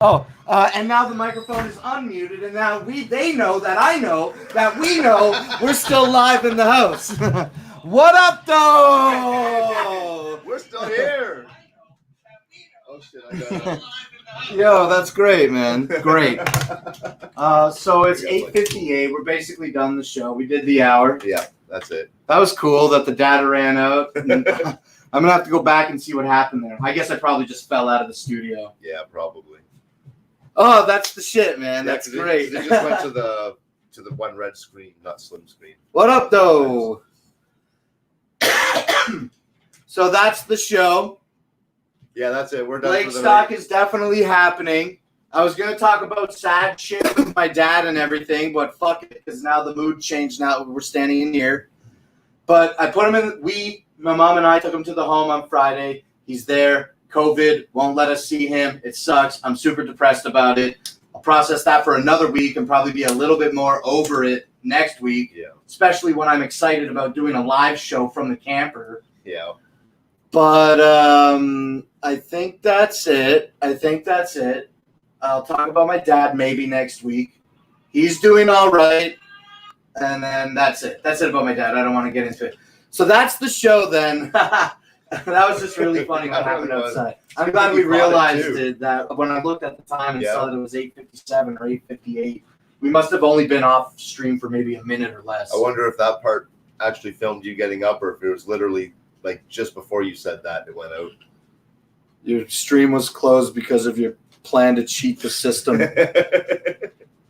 Oh, and now the microphone is unmuted, and now they know that I know that we know we're still live in the house. What up, though? We're still here. Oh shit! I got it. Yo, that's great, man. Great. So it's 8:58. We're basically done the show. We did the hour. Yeah, that's it. That was cool that the data ran out. I'm gonna have to go back and see what happened there. I guess I probably just fell out of the studio. Yeah, probably. Oh, that's the shit, man. That's great. They just went to the one red screen, not slim screen. What up, though? So that's the show. Yeah, that's it. We're done. Lake Stock is definitely happening. I was gonna talk about sad shit with my dad and everything, but fuck it, because now the mood changed. Now we're standing in here. But I put him in. My mom and I took him to the home on Friday. He's there. COVID won't let us see him. It sucks. I'm super depressed about it. I'll process that for another week and probably be a little bit more over it next week. Yeah. Especially when I'm excited about doing a live show from the camper. Yeah. But I think that's it. I'll talk about my dad maybe next week. He's doing all right. And then that's it. That's it about my dad. I don't want to get into it. So that's the show then. That was just really funny what happened outside. I'm glad we realized it, that when I looked at the time and saw that it was 8:57 or 8:58. We must have only been off stream for maybe a minute or less. I wonder if that part actually filmed you getting up or if it was literally like just before you said that it went out. Your stream was closed because of your plan to cheat the system.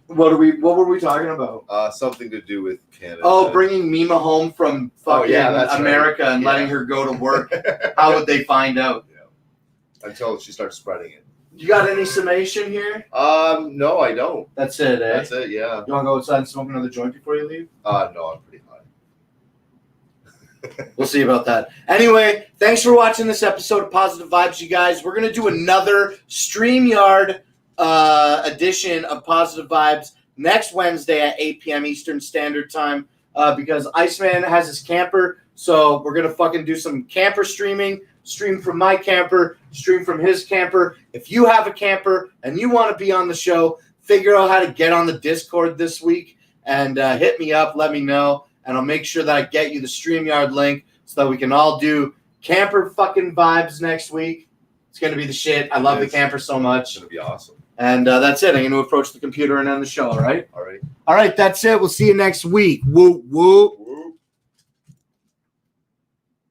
What were we talking about? Something to do with Canada. Oh, bringing Mima home from fucking America and letting her go to work. How would they find out? Yeah. Until she starts spreading it. You got any summation here? No, I don't. That's it, eh? That's it, yeah. You want to go outside and smoke another joint before you leave? No, I'm pretty high. We'll see about that. Anyway, thanks for watching this episode of Positive Vibes, you guys. We're going to do another StreamYard edition of Positive Vibes next Wednesday at 8 p.m. Eastern Standard Time because Iceman has his camper. So we're going to fucking do some camper streaming. Stream from my camper, stream from his camper. If you have a camper and you want to be on the show, figure out how to get on the Discord this week and hit me up, let me know, and I'll make sure that I get you the StreamYard link so that we can all do camper fucking vibes next week. It's going to be the shit. I love the camper so much. It's going to be awesome. And that's it. I'm going to approach the computer and end the show, all right? All right. All right, that's it. We'll see you next week. Woo, woo.